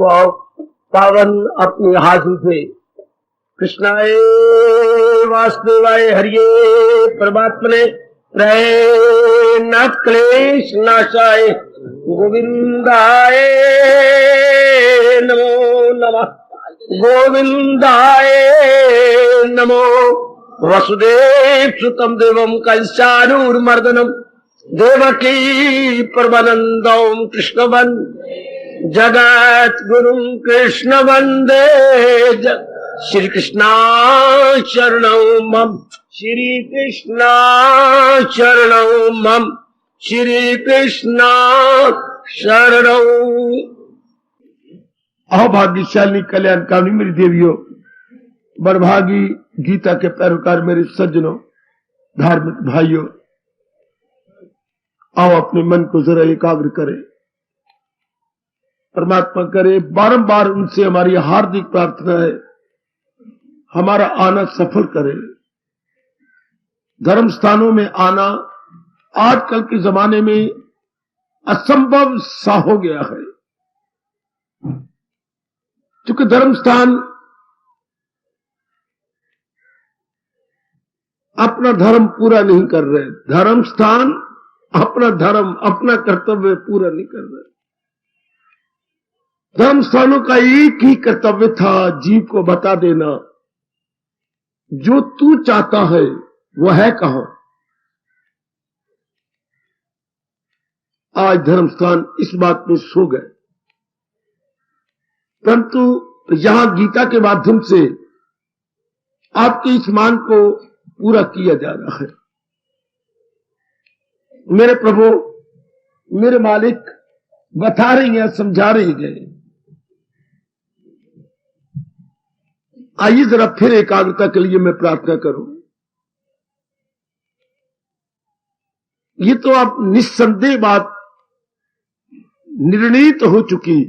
पावन अपने हाथों से कृष्णाय वासुदेवाय हरिये परमात्मने नाथ क्लेश नाशाय गोविंदाय नमो नमः गोविंदाय नमो वसुदेव सुतम देवम कंसानूरमर्दनम देवकी परमानंदम कृष्ण जगत गुरु कृष्ण वंदे श्री कृष्णा शरणं मम श्री कृष्णा शरणं मम श्री कृष्णा शरणं। अभाग्यशाली कल्याणकारिणी मेरी देवियों, बड़भागी गीता के पैरोकार मेरे सज्जनों, धार्मिक भाइयों, आओ अपने मन को जरा एकाग्र करें। परमात्मा करे बारंबार उनसे हमारी हार्दिक प्रार्थना है, हमारा आना सफल करे। धर्म स्थानों में आना आजकल के जमाने में असंभव सा हो गया है, क्योंकि धर्म स्थान अपना धर्म पूरा नहीं कर रहे। धर्म स्थान अपना धर्म, अपना कर्तव्य पूरा नहीं कर रहे। धर्म स्थानों का एक ही कर्तव्य था, जीव को बता देना जो तू चाहता है वह है कहां। आज धर्म स्थान इस बात में सो गए, परंतु यहां गीता के माध्यम से आपके इस मान को पूरा किया जा रहा है। मेरे प्रभु, मेरे मालिक बता रही हैं, समझा रही हैं। आइए जरा फिर एकाग्रता के लिए मैं प्रार्थना करूं। ये तो आप निस्संदेह बात निर्णीत हो चुकी,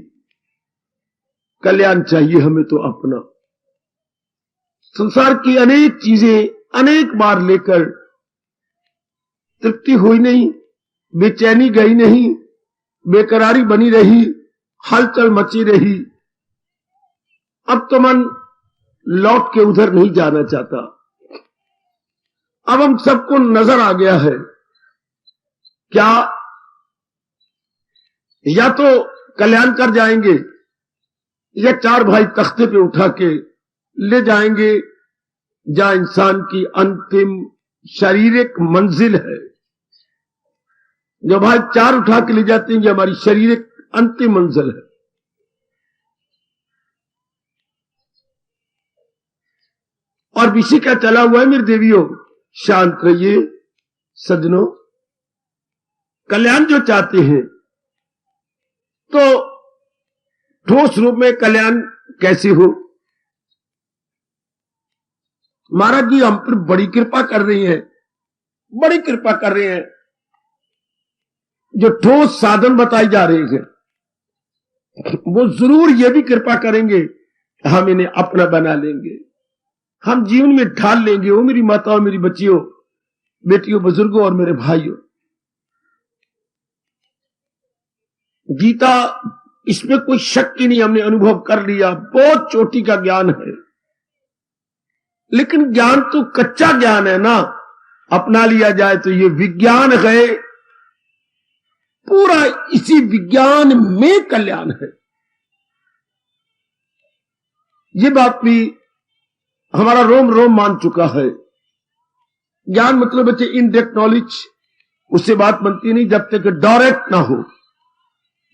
कल्याण चाहिए हमें तो अपना। संसार की अनेक चीजें अनेक बार लेकर तृप्ति हुई नहीं, बेचैनी गई नहीं, बेकरारी बनी रही, हलचल मची रही। अब तो मन लौट के उधर नहीं जाना चाहता। अब हम सबको नजर आ गया है क्या, या तो कल्याण कर जाएंगे या चार भाई तख्ते पे उठा के ले जाएंगे जहां इंसान की अंतिम शारीरिक मंजिल है। जो भाई चार उठा के ले जाते हैं, ये हमारी शारीरिक अंतिम मंजिल है। और विषय क्या चला हुआ है मेरे देवियों, शांत रहिए सज्जनों। कल्याण जो चाहते हैं तो ठोस रूप में कल्याण कैसे हो। महाराज जी हम पर बड़ी कृपा कर रही हैं, बड़ी कृपा कर रहे हैं। जो ठोस साधन बताए जा रहे हैं वो जरूर ये भी कृपा करेंगे, हम इन्हें अपना बना लेंगे, हम जीवन में ढाल लेंगे। वो मेरी माताओं, मेरी बच्चियों, बेटियों, बुजुर्गों और मेरे भाइयों, गीता इसमें कोई शक ही नहीं, हमने अनुभव कर लिया। बहुत चोटी का ज्ञान है, लेकिन ज्ञान तो कच्चा ज्ञान है ना। अपना लिया जाए तो ये विज्ञान है, पूरा इसी विज्ञान में कल्याण है। ये बात भी हमारा रोम रोम मान चुका है। ज्ञान मतलब बच्चे इनडायरेक्ट नॉलेज, उससे बात बनती नहीं जब तक डायरेक्ट ना हो।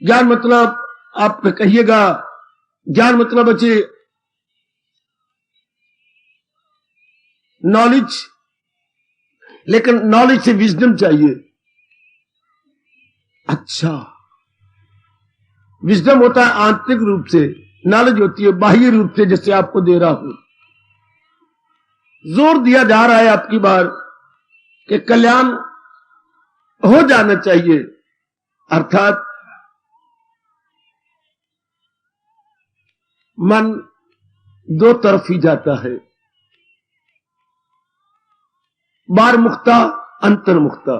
ज्ञान मतलब आप कहिएगा, ज्ञान मतलब बच्चे नॉलेज, लेकिन नॉलेज से विजडम चाहिए। अच्छा, विजडम होता है आंतरिक रूप से, नॉलेज होती है बाह्य रूप से, जैसे आपको दे रहा हूं। जोर दिया जा रहा है आपकी बार कि कल्याण हो जाना चाहिए, अर्थात मन दो तरफ ही जाता है, बार मुक्ता अंतर्मुक्ता।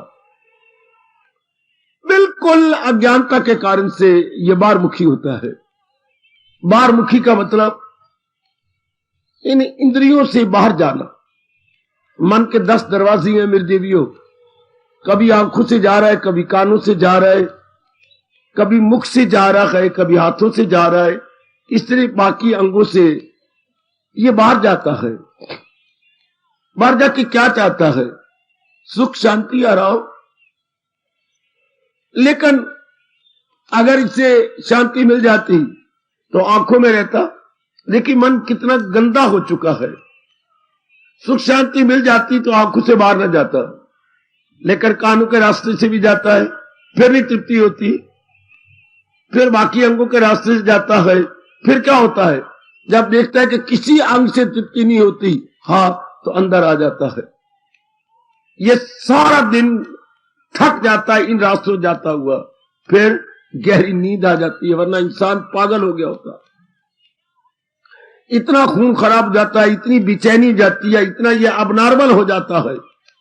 बिल्कुल अज्ञानता के कारण से यह बारमुखी होता है। बाहरमुखी का मतलब इन इंद्रियों से बाहर जाना। मन के 10 दरवाजे हैं मेरे देवियों, कभी आंखों से जा रहा है, कभी कानों से जा रहा है, कभी मुख से जा रहा है, कभी हाथों से जा रहा है, इस तरह बाकी अंगों से ये बाहर जाता है। बाहर जाके क्या चाहता है? सुख शांति आराम। लेकिन अगर इससे शांति मिल जाती तो आंखों में रहता। देखिए मन कितना गंदा हो चुका है। सुख शांति मिल जाती तो आंखों से बाहर न जाता, लेकिन कानों के रास्ते से भी जाता है, फिर नहीं तृप्ति होती, फिर बाकी अंगों के रास्ते से जाता है। फिर क्या होता है? जब देखता है कि किसी अंग से तृप्ति नहीं होती, हाँ, तो अंदर आ जाता है। ये सारा दिन थक जाता है इन रास्तों से जाता हुआ, फिर गहरी नींद आ जाती है, वरना इंसान पागल हो गया होता। इतना खून खराब हो जाता है, इतनी बेचैनी जाती है, इतना ये अबनॉर्मल हो जाता है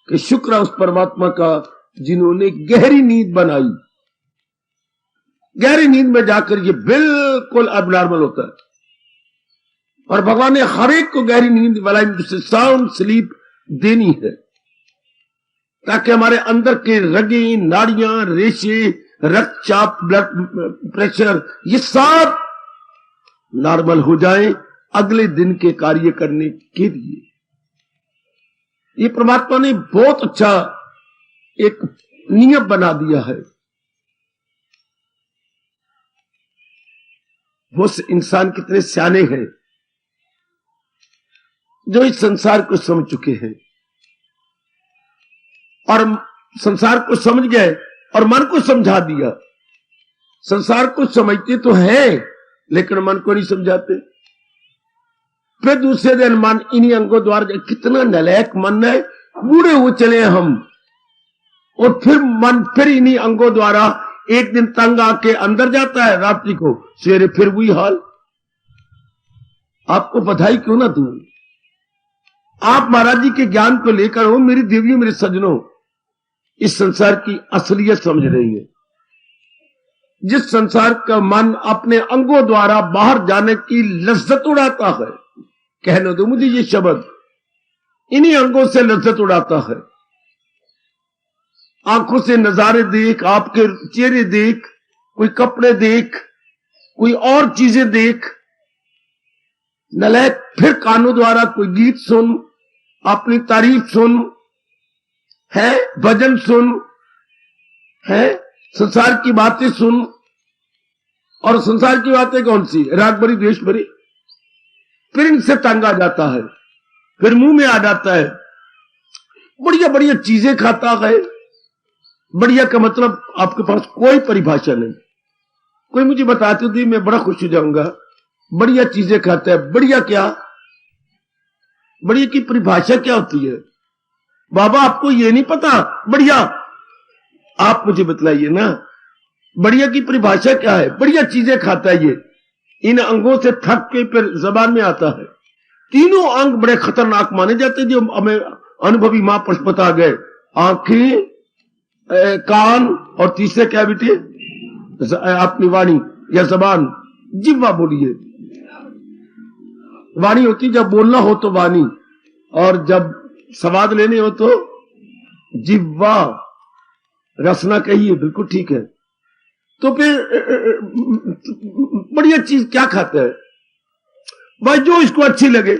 कि शुक्र है उस परमात्मा का जिन्होंने गहरी नींद बनाई। गहरी नींद में जाकर ये बिल्कुल अबनॉर्मल होता है, और भगवान ने हर एक को गहरी नींद बनाई, जिससे साउंड स्लीप देनी है, ताकि हमारे अंदर के रगे, नाड़ियां, रेशे, रक्तचाप, ब्लड प्रेशर, ये सब नॉर्मल हो जाए अगले दिन के कार्य करने के लिए। ये परमात्मा ने बहुत अच्छा एक नियम बना दिया है। वो इंसान कितने सियाने हैं जो इस संसार को समझ चुके हैं, और संसार को समझ गए और मन को समझा दिया। संसार को समझते तो है, लेकिन मन को नहीं समझाते। फिर दूसरे दिन मन इन्हीं अंगों द्वारा, कितना नालायक मन है, बूढ़े हो चले हम, और फिर मन फिर इन्हीं अंगों द्वारा एक दिन तंग आके अंदर जाता है, रात्रि को सवेरे फिर वही हाल। आपको बधाई क्यों ना दूं? आप महाराज जी के ज्ञान को लेकर हो, मेरी देवियों, मेरे सज्जनों, इस संसार की असलियत समझ रही है। जिस संसार का मन अपने अंगों द्वारा बाहर जाने की लज्जत उड़ाता है, कहने दो मुझे ये शब्द, इन्हीं अंगों से लज्जत उड़ाता है। आंखों से नजारे देख, आपके चेहरे देख, कोई कपड़े देख, कोई और चीजें देख, नलायक। फिर कानों द्वारा कोई गीत सुन, अपनी तारीफ सुन, है भजन सुन, है संसार की बातें सुन। और संसार की बातें कौन सी? राग भरी, द्वेष भरी। फिर इनसे तंग आ जाता है, फिर मुंह में आ जाता है, बढ़िया बढ़िया चीजें खाता है। बढ़िया का मतलब आपके पास कोई परिभाषा नहीं। कोई मुझे बताते थे, मैं बड़ा खुश हो जाऊंगा। बढ़िया चीजें खाता है, बढ़िया क्या? बढ़िया की परिभाषा क्या होती है? बाबा आपको ये नहीं पता बढ़िया? आप मुझे बतलाइए ना, बढ़िया की परिभाषा क्या है? बढ़िया चीजें खाता है ये, इन अंगों से थक के फिर जबान में आता है। तीनों अंग बड़े खतरनाक माने जाते हैं, जो हमें अनुभवी महापुरुष बता गए। आंखें, कान, और तीसरे क्या बेटे? अपनी वाणी या जबान, जिह्वा बोलिए। वाणी होती जब बोलना हो तो वाणी, और जब स्वाद लेने हो तो जिह्वा। रसना कहिए, बिल्कुल ठीक है। तो फिर बढ़िया चीज क्या खाता है भाई? जो इसको अच्छी लगे,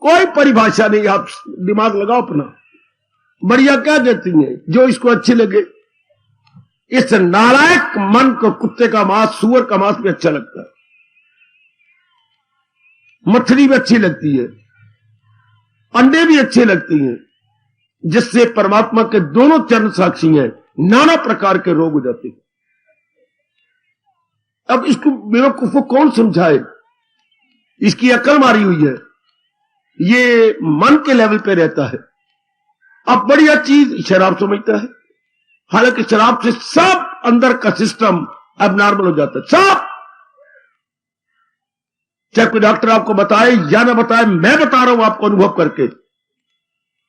कोई परिभाषा नहीं। आप दिमाग लगाओ अपना, बढ़िया क्या देती है? जो इसको अच्छी लगे। इस नालायक मन को कुत्ते का मांस, सुअर का मांस भी अच्छा लगता है, मछली भी अच्छी लगती है, अंडे भी अच्छे लगती हैं, जिससे परमात्मा के दोनों चरण साक्षी हैं, नाना प्रकार के रोग हो जाते हैं। अब इसको बेवकूफ को कौन समझाए? इसकी अकल मारी हुई है, ये मन के लेवल पे रहता है। अब बढ़िया चीज शराब समझता है, हालांकि शराब से सब अंदर का सिस्टम अब नॉर्मल हो जाता है। सब, चाहे कोई डॉक्टर आपको बताए या ना बताए, मैं बता रहा हूं आपको अनुभव करके।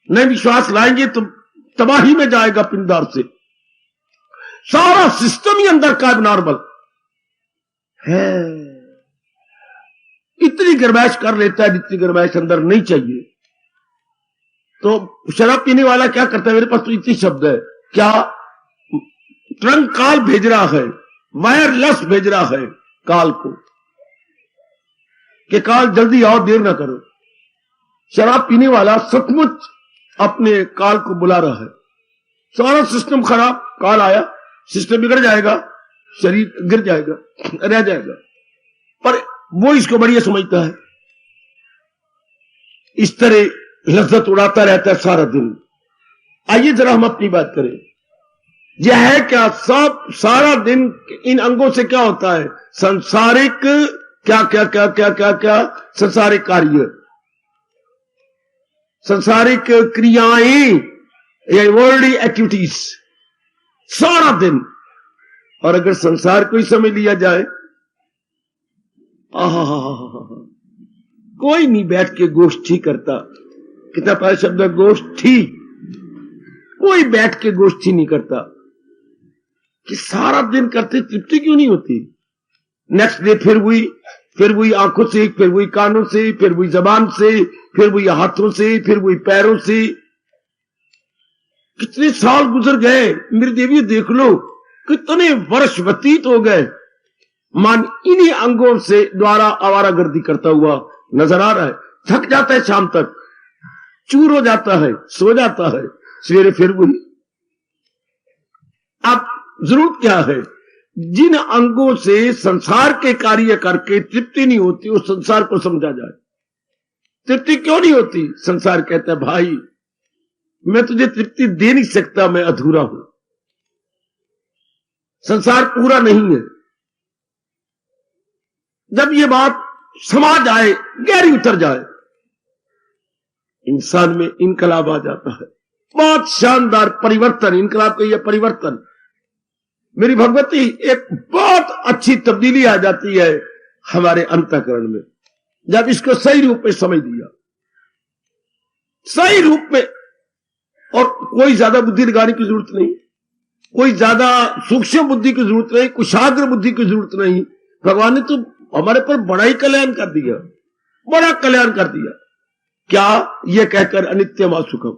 नहीं विश्वास लाएंगे तो तबाही में जाएगा पिंडार से। सारा सिस्टम ही अंदर का अब नॉर्मल है। इतनी गर्माइश कर लेता है जितनी गर्माइश अंदर नहीं चाहिए। तो शराब पीने वाला क्या करता है, मेरे पास तो इतनी शब्द है, क्या ट्रंक काल भेज रहा है, वायरलेस भेज रहा है काल को कि काल जल्दी आओ, देर ना करो। शराब पीने वाला सचमुच अपने काल को बुला रहा है। सारा सिस्टम खराब, काल आया, सिस्टम बिगड़ जाएगा, शरीर गिर जाएगा, रह जाएगा, पर वो इसको बढ़िया समझता है। इस तरह लज्जत उड़ाता रहता है सारा दिन। आइए जरा हम अपनी बात करें, यह है क्या, सब सारा दिन इन अंगों से क्या होता है, संसारिक क्या क्या क्या क्या क्या क्या संसारिक कार्य, संसारिक क्रियाएं, वर्ल्डली एक्टिविटीज सारा दिन। और अगर संसार को ही समझ लिया जाए, कोई नहीं बैठ के गोष्ठी करता। कितना प्यारा शब्द है, गोष्ठी। कोई बैठ के गोष्ठी नहीं करता कि सारा दिन करते तृप्ति क्यों नहीं होती। नेक्स्ट डे फिर वही आंखों से, फिर वही कानों से, फिर वही जबान से, फिर वही हाथों से, फिर वही पैरों से। कितने साल गुजर गए मेरी देवी, देख लो कितने वर्ष व्यतीत हो गए, मान इन्हीं अंगों से द्वारा आवारागर्दी करता हुआ नजर आ रहा है। थक जाता है, शाम तक चूर हो जाता है, सो जाता है, सवेरे फिर वही। अब जरूरत क्या है, जिन अंगों से संसार के कार्य करके तृप्ति नहीं होती, उस संसार को समझा जाए। तृप्ति क्यों नहीं होती, संसार कहता है भाई मैं तुझे तृप्ति दे नहीं सकता, मैं अधूरा हूं, संसार पूरा नहीं है। जब ये बात समा जाए, गहरी उतर जाए, इंसान में इनकलाब आ जाता है। बहुत शानदार परिवर्तन, इनकलाब का यह परिवर्तन, मेरी भगवती, एक बहुत अच्छी तब्दीली आ जाती है हमारे अंतःकरण में जब इसको सही रूप में समझ लिया, सही रूप में। और कोई ज्यादा बुद्धि लगाने की जरूरत नहीं, कोई ज्यादा सूक्ष्म बुद्धि की जरूरत नहीं, कुशाग्र बुद्धि की जरूरत नहीं। भगवान ने तो हमारे पर बड़ा ही कल्याण कर दिया, बड़ा कल्याण कर दिया। क्या, ये कहकर अनित्यम असुखम,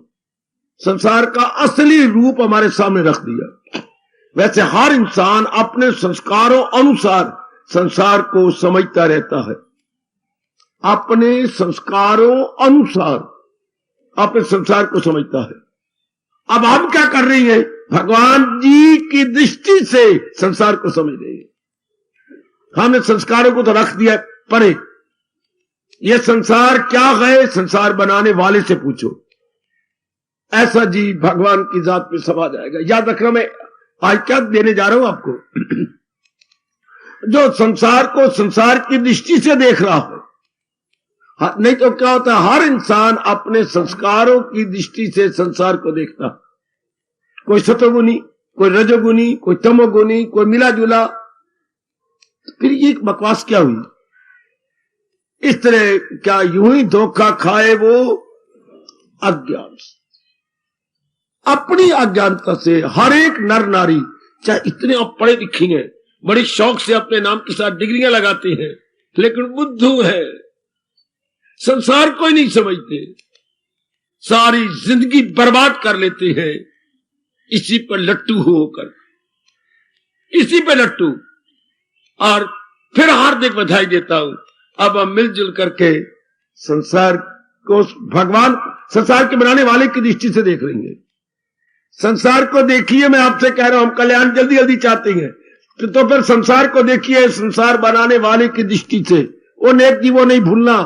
संसार का असली रूप हमारे सामने रख दिया। वैसे हर इंसान अपने संस्कारों अनुसार संसार को समझता रहता है, अपने संस्कारों अनुसार अपने संसार को समझता है। अब हम क्या कर रही हैं, भगवान जी की दृष्टि से संसार को समझ रहे हैं। हमने संस्कारों को तो रख दिया परे, ये संसार क्या है, संसार बनाने वाले से पूछो। ऐसा जी भगवान की जात में समा जाएगा। याद रखना, मैं आज क्या देने जा रहा हूं आपको जो संसार को संसार की दृष्टि से देख रहा है। नहीं तो क्या होता है, हर इंसान अपने संस्कारों की दृष्टि से संसार को देखता, कोई सतोगुनी, कोई रजोगुनी, कोई तमोगुनी, कोई मिला जुला। फिर ये बकवास क्या हुई। इस तरह क्या यूं ही धोखा खाए वो अज्ञान, अपनी अज्ञानता से हर एक नर नारी, चाहे इतने आप पढ़े लिखे हैं, बड़े शौक से अपने नाम के साथ डिग्रियां लगाते हैं, लेकिन बुद्धू है, संसार को ही नहीं समझते, सारी जिंदगी बर्बाद कर लेते हैं इसी पर लट्टू होकर, इसी पे लट्टू। और फिर हार्दिक बधाई देता हूं, अब हम मिलजुल करके संसार को भगवान, संसार के बनाने वाले की दृष्टि से देख रही है। संसार को देखिए, मैं आपसे कह रहा हूं, हम कल्याण जल्दी जल्दी चाहते हैं, तो फिर संसार को देखिए संसार बनाने वाले की दृष्टि से। वो नेक जीवो नहीं भूलना,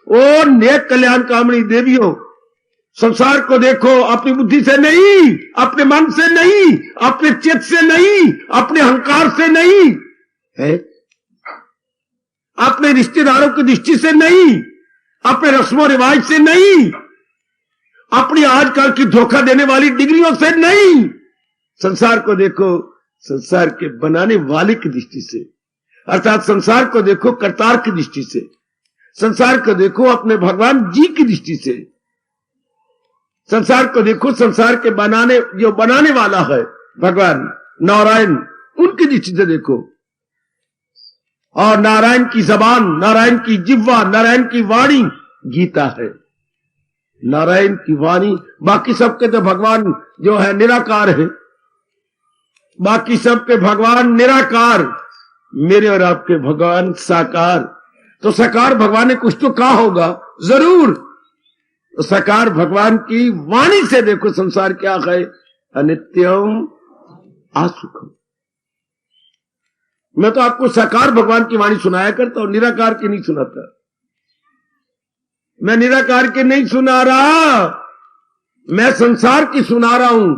ओ नेक कल्याण कामनी देवियों, संसार को देखो अपनी बुद्धि से नहीं, अपने मन से नहीं, अपने चित्त से नहीं, अपने अहंकार से नहीं है, अपने रिश्तेदारों की दृष्टि से नहीं, अपने रस्मों रिवाज से नहीं, अपनी आजकल की धोखा देने वाली डिग्रियों से नहीं। संसार को देखो संसार के बनाने वाले की दृष्टि से, अर्थात संसार को देखो करतार की दृष्टि से, संसार को देखो अपने भगवान जी की दृष्टि से, संसार को देखो संसार के बनाने, जो बनाने वाला है भगवान नारायण, उनकी दृष्टि से देखो। और नारायण की जबान, नारायण की जिह्वा, नारायण की वाणी गीता है। नारायण की वाणी, बाकी सबके तो भगवान जो है निराकार है, बाकी सबके भगवान निराकार, मेरे और आपके भगवान साकार। तो साकार भगवान ने कुछ तो कहा होगा जरूर। तो साकार भगवान की वाणी से देखो संसार क्या है, अनित्यम असुखम। मैं तो आपको साकार भगवान की वाणी सुनाया करता हूं, निराकार की नहीं सुनाता। मैं निराकार के नहीं सुना रहा, मैं संसार की सुना रहा हूं।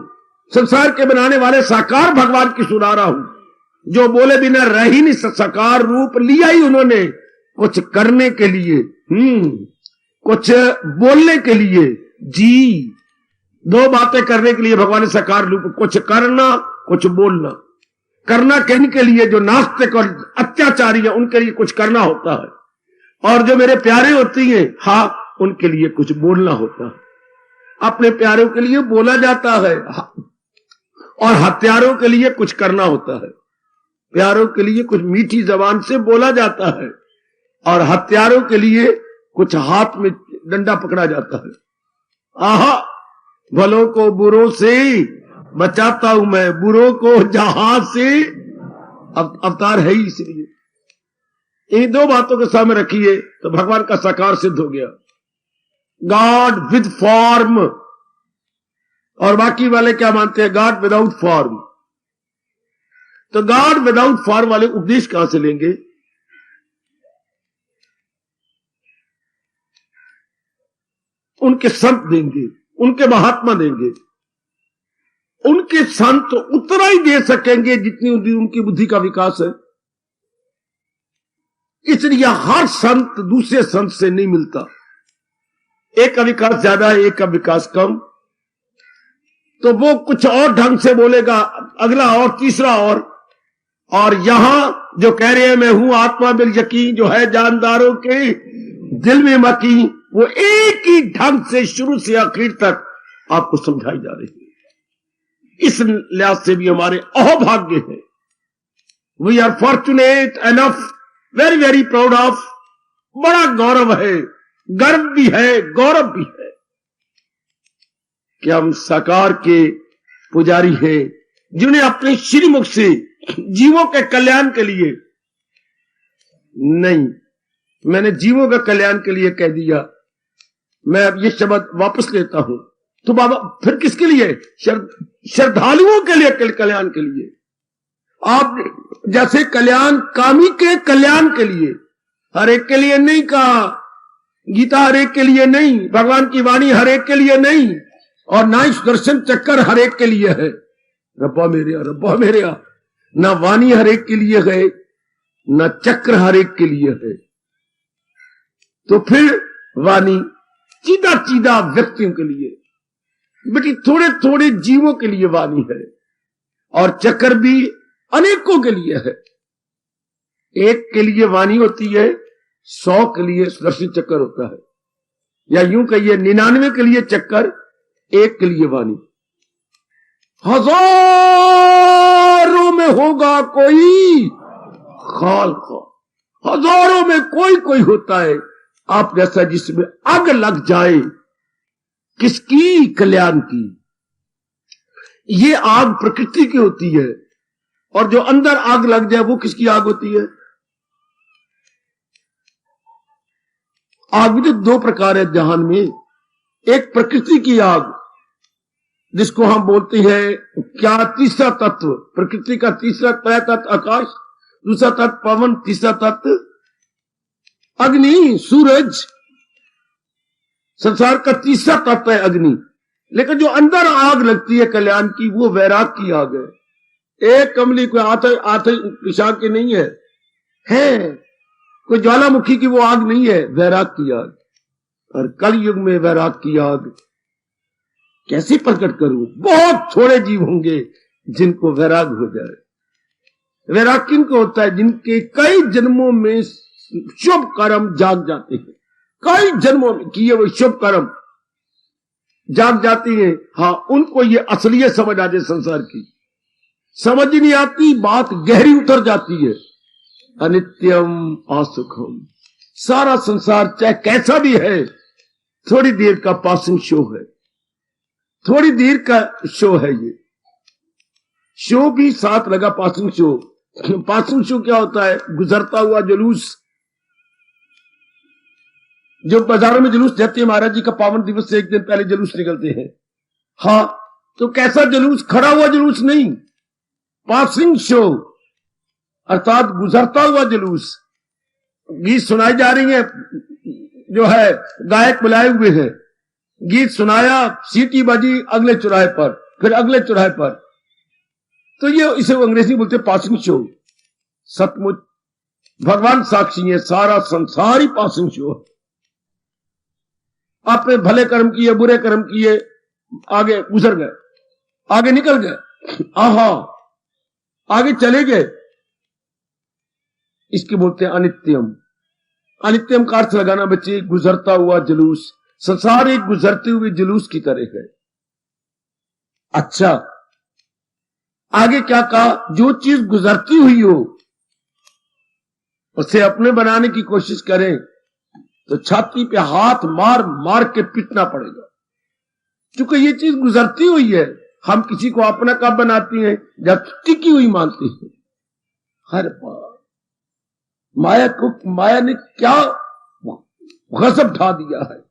संसार के बनाने वाले साकार भगवान की सुना रहा हूं, जो बोले बिना रह ही नहीं। साकार रूप लिया ही उन्होंने कुछ करने के लिए, कुछ बोलने के लिए। जी, दो बातें करने के लिए भगवान ने साकार रूप, कुछ करना, कुछ बोलना। करना कहने के लिए जो नास्तिक और अत्याचारी है उनके लिए कुछ करना होता है, और जो मेरे प्यारे होती हैं, हाँ, उनके लिए कुछ बोलना होता है। अपने प्यारों के लिए बोला जाता है, और हत्यारों के लिए कुछ करना होता है। प्यारों के लिए कुछ मीठी जबान से बोला जाता है, और हत्यारों के लिए कुछ हाथ में डंडा पकड़ा जाता है। आहा, भलों को बुरों से बचाता हूं मैं, बुरों को जहां से। अवतार है ही इसलिए। इन दो बातों के सामने रखिए तो भगवान का साकार सिद्ध हो गया, गॉड विद फॉर्म। और बाकी वाले क्या मानते हैं, गॉड विदाउट फॉर्म। तो गॉड विदाउट फॉर्म वाले उपदेश कहां से लेंगे? उनके संत देंगे, उनके महात्मा देंगे। उनके संत उतना ही दे सकेंगे जितनी उनकी बुद्धि का विकास है। इसलिए हर संत दूसरे संत से नहीं मिलता। एक का विकास ज्यादा है, एक का विकास कम, तो वो कुछ और ढंग से बोलेगा, अगला और तीसरा और यहां जो कह रहे हैं मैं हूं आत्मा बिल यकीन, जो है जानदारों के दिल में मकी, वो एक ही ढंग से शुरू से आखिर तक आपको समझाई जा रही है। इस लिहाज से भी हमारे अहोभाग्य है। We are fortunate enough, very very proud of. बड़ा गौरव है, गर्व भी है, गौरव भी है कि हम साकार के पुजारी हैं, जिन्हें अपने श्रीमुख से जीवों के कल्याण के लिए नहीं, मैंने जीवों के कल्याण के लिए कह दिया। मैं अब ये शब्द वापस लेता हूं। तो बाबा फिर किसके लिए? श्रद्धालुओं के लिए, कल्याण के लिए। आप जैसे कल्याण कामी के कल्याण के लिए, हर एक के लिए नहीं कहा। गीता हर एक के लिए नहीं, भगवान की वाणी हर एक के लिए नहीं, और ना ही सुदर्शन चक्कर हर एक के लिए है। रब्बा मेरे ना वाणी हर एक के लिए है, ना चक्र हर एक के लिए है। तो फिर वाणी सीधा व्यक्तियों के लिए, बेटी थोड़े थोड़े जीवों के लिए वाणी है, और चक्र भी अनेकों के लिए है। एक के लिए वाणी होती है, 100 के लिए सुदर्शन चक्कर होता है, या यूं कहिए 99 के लिए चक्कर, एक के लिए वाणी। हजारों में होगा कोई खाल खाल, हजारों में कोई होता है आप जैसा, जिसमें आग लग जाए। किसकी? कल्याण की। ये आग प्रकृति की होती है, और जो अंदर आग लग जाए वो किसकी आग होती है? आग भी तो दो प्रकार है जहान में। एक प्रकृति की आग, जिसको हम बोलते हैं क्या, तीसरा तत्व। प्रकृति का तीसरा तत्व आकाश, दूसरा तत्व पवन, तीसरा तत्व अग्नि, सूरज। संसार का तीसरा तत्व है अग्नि। लेकिन जो अंदर आग लगती है कल्याण की, वो वैराग की आग है। एक कमली कोई आते पिशाब की नहीं है, कोई ज्वालामुखी की वो आग नहीं है, वैराग की आग। और कल युग में वैराग की आग कैसे प्रकट करूं? बहुत थोड़े जीव होंगे जिनको वैराग हो जाए। वैराग किनको होता है? जिनके कई जन्मों में शुभ कर्म जाग जाते हैं, कई जन्मों में किए वो शुभ कर्म जाग जाती है। हाँ, उनको ये असलियत समझ आ जाए। संसार की समझ ही नहीं आती, बात गहरी उतर जाती है। अनित्यम असुखम। सारा संसार चाहे कैसा भी है, थोड़ी देर का पासिंग शो है, थोड़ी देर का शो है। ये शो भी साथ लगा, पासिंग शो। पासिंग शो क्या होता है? गुजरता हुआ जुलूस। जो बाजारों में जुलूस जाते हैं, महाराज जी का पावन दिवस से एक दिन पहले जुलूस निकलते हैं। हाँ, तो कैसा जुलूस? खड़ा हुआ जुलूस नहीं, पासिंग शो, अर्थात गुजरता हुआ जुलूस। गीत सुनाई जा रही है, जो है गायक बुलाए हुए हैं, गीत सुनाया, सीटी बजी अगले चौराहे पर, फिर अगले चौराहे पर। तो ये इसे अंग्रेजी बोलते पासिंग शो। सचमुच भगवान साक्षी है, सारा संसार ही पासिंग शो है। आपने भले कर्म किए, बुरे कर्म किए, आगे गुजर गए, आगे निकल गए, आहा, आगे चले गए। इसके बोलते हैं अनित्यम। अनित्यम का अर्थ लगाना बच्चे, गुजरता हुआ जुलूस। संसार एक गुजरते हुए जुलूस की तरह है। अच्छा, आगे क्या कहा? जो चीज गुजरती हुई हो उसे अपने बनाने की कोशिश करें तो छाती पे हाथ मार मार के पीटना पड़ेगा, क्योंकि ये चीज गुजरती हुई है। हम किसी को अपना कब बनाती हैं? जब टिकी हुई मानती हैं। हर बार माया ने क्या गजब ढा दिया है।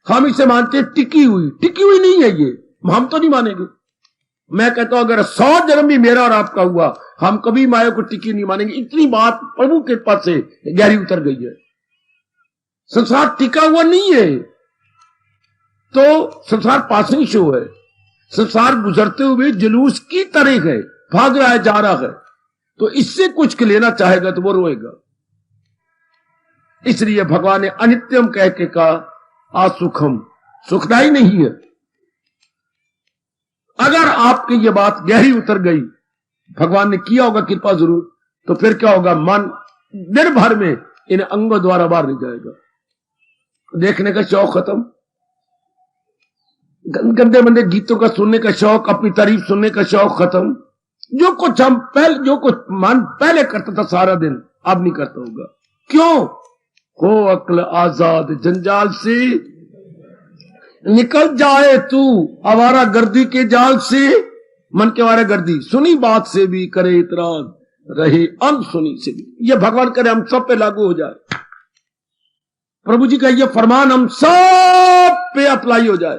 हम इसे मानते हैं टिकी हुई। टिकी हुई नहीं है ये, हम तो नहीं मानेंगे। मैं कहता हूं अगर 100 जन्म भी मेरा और आपका हुआ, हम कभी माया को टिकी नहीं मानेंगे। इतनी बात प्रभु के कृपा से गहरी उतर गई है। संसार टिका हुआ नहीं है, तो संसार पासिंग शो है। संसार गुजरते हुए जुलूस की तरह है, भाग रहा है, जा रहा है। तो इससे कुछ लेना चाहेगा तो वो रोएगा। इसलिए भगवान ने अनित्यम कह के कहा असुखम, सुखदाई नहीं है। अगर आपकी ये बात गहरी उतर गई, भगवान ने किया होगा कृपा जरूर, तो फिर क्या होगा? मन दिन भर में इन अंगों द्वारा बाहर नहीं जाएगा। देखने का शौक खत्म, गंदे मंदे गीतों का सुनने का शौक, अपनी तारीफ सुनने का शौक खत्म। जो कुछ मन पहले करता था सारा दिन, अब नहीं करता होगा। क्यों? हो अक्ल आजाद जंजाल से, निकल जाए तू आवारा गर्दी के जाल से। मन के आवारा गर्दी, सुनी बात से भी करे इतराज, रहे अनसुनी से भी। ये भगवान करे हम सब पे लागू हो जाए। प्रभु जी का ये फरमान हम सब पे अप्लाई हो जाए।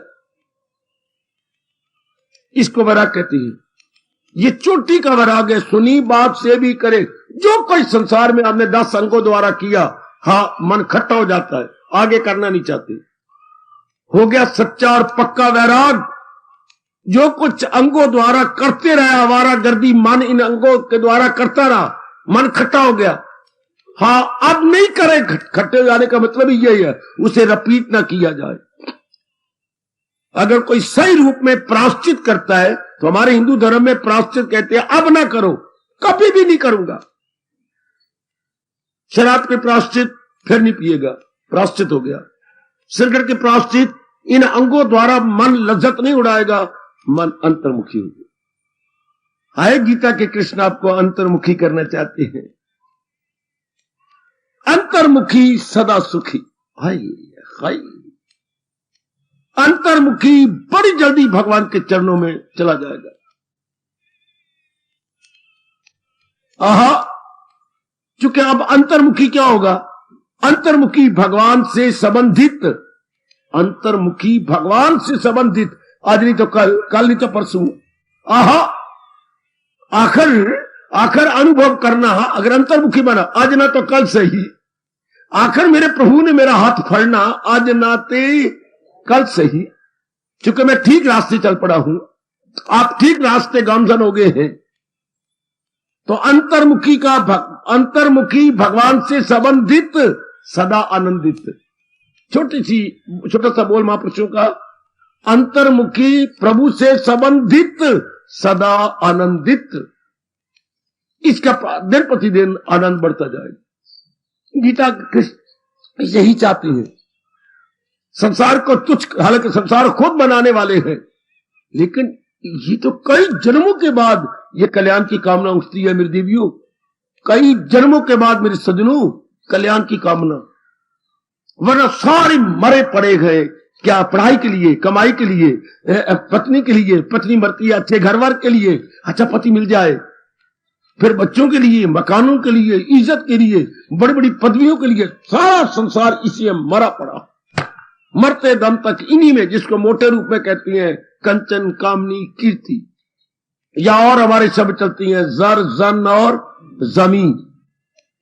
इसको वैराग कहती है। ये चोटी का वैराग है, सुनी बात से भी करे। जो कोई संसार में आपने 10 अंगों द्वारा किया, हाँ, मन खट्टा हो जाता है, आगे करना नहीं चाहते। हो गया सच्चा और पक्का वैराग। जो कुछ अंगों द्वारा करते रहे आवारा गर्दी, मन इन अंगों के द्वारा करता रहा, मन खट्टा हो गया। हाँ, अब नहीं करे। खट्टे हो जाने का मतलब ही यही है, उसे रिपीट ना किया जाए। अगर कोई सही रूप में प्रायश्चित करता है, तो हमारे हिंदू धर्म में प्रायश्चित कहते हैं अब ना करो, कभी भी नहीं करूंगा। शराब के प्रायश्चित, फिर नहीं पिएगा, प्रायश्चित हो गया। सिगरेट के प्रायश्चित, इन अंगों द्वारा मन लज्जत नहीं उड़ाएगा, मन अंतर्मुखी हो गया। हाय गीता के कृष्ण आपको अंतर्मुखी करना चाहते हैं। अंतर्मुखी सदा सुखी। हाय हाय, अंतर्मुखी बड़ी जल्दी भगवान के चरणों में चला जाएगा। आहा, क्योंकि अब अंतर्मुखी क्या होगा? अंतर्मुखी भगवान से संबंधित, अंतर्मुखी भगवान से संबंधित। आज नहीं तो कल, कल नहीं तो परसों। आहा, आखिर अनुभव करना। अगर अंतर्मुखी बना, आज ना तो कल से ही। आखिर मेरे प्रभु ने मेरा हाथ फड़ना, आज नाते कल से ही। क्योंकि मैं ठीक रास्ते चल पड़ा हूं, आप ठीक रास्ते गामजन हो गए हैं। तो अंतर्मुखी भगवान से संबंधित, सदा आनंदित। छोटा सा बोल महापुरुषों का, अंतर्मुखी प्रभु से संबंधित, सदा आनंदित। इसका दिन प्रतिदिन आनंद बढ़ता जाएगा। गीता कृष्ण यही चाहती है। संसार को तुच्छ, हालांकि संसार खुद बनाने वाले हैं, लेकिन ये तो कई जन्मों के बाद ये कल्याण की कामना उठती है मेरे देवियों। कई जन्मों के बाद मेरे सज्जनों कल्याण की कामना, वरना सारे मरे पड़े गए। क्या पढ़ाई के लिए, कमाई के लिए, पत्नी के लिए, पत्नी मरती है अच्छे घर वार के लिए, अच्छा पति मिल जाए, फिर बच्चों के लिए, मकानों के लिए, इज्जत के लिए, बड़ी बड़ी पदवियों के लिए, सारा संसार इसी में मरा पड़ा। मरते दम तक इन्हीं में, जिसको मोटे रूप में कहती हैं कंचन कामनी कीर्ति, या और हमारे शब्द चलती हैं जर जन और जमीन,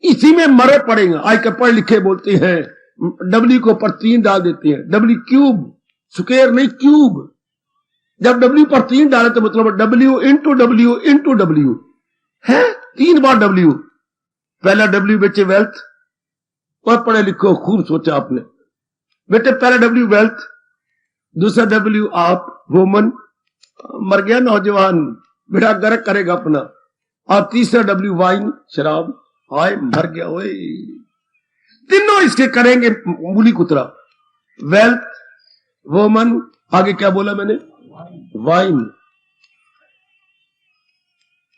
इसी में मरे पड़ेंगे। आज के पढ़ लिखे बोलते हैं डब्ल्यू को पर 3 डाल देते हैं, डब्ल्यू क्यूब, स्क्वायर नहीं क्यूब। जब डब्ल्यू पर 3 डाले तो मतलब डब्ल्यू इंटू डब्ल्यू है, 3 बार डब्ल्यू। पहला डब्ल्यू बेटे वेल्थ, और पढ़े लिखो खूब सोचा आपने बेटे, पहला डब्ल्यू वेल्थ, दूसरा डब्ल्यू आप वोमन, मर गया नौजवान, बेटा गर्क करेगा अपना, और तीसरा डब्ल्यू वाइन, शराब, हाय मर गया ओए। तीनों इसके करेंगे मूली कुतरा, वेल्थ, वोमन, आगे क्या बोला मैंने, वाइन,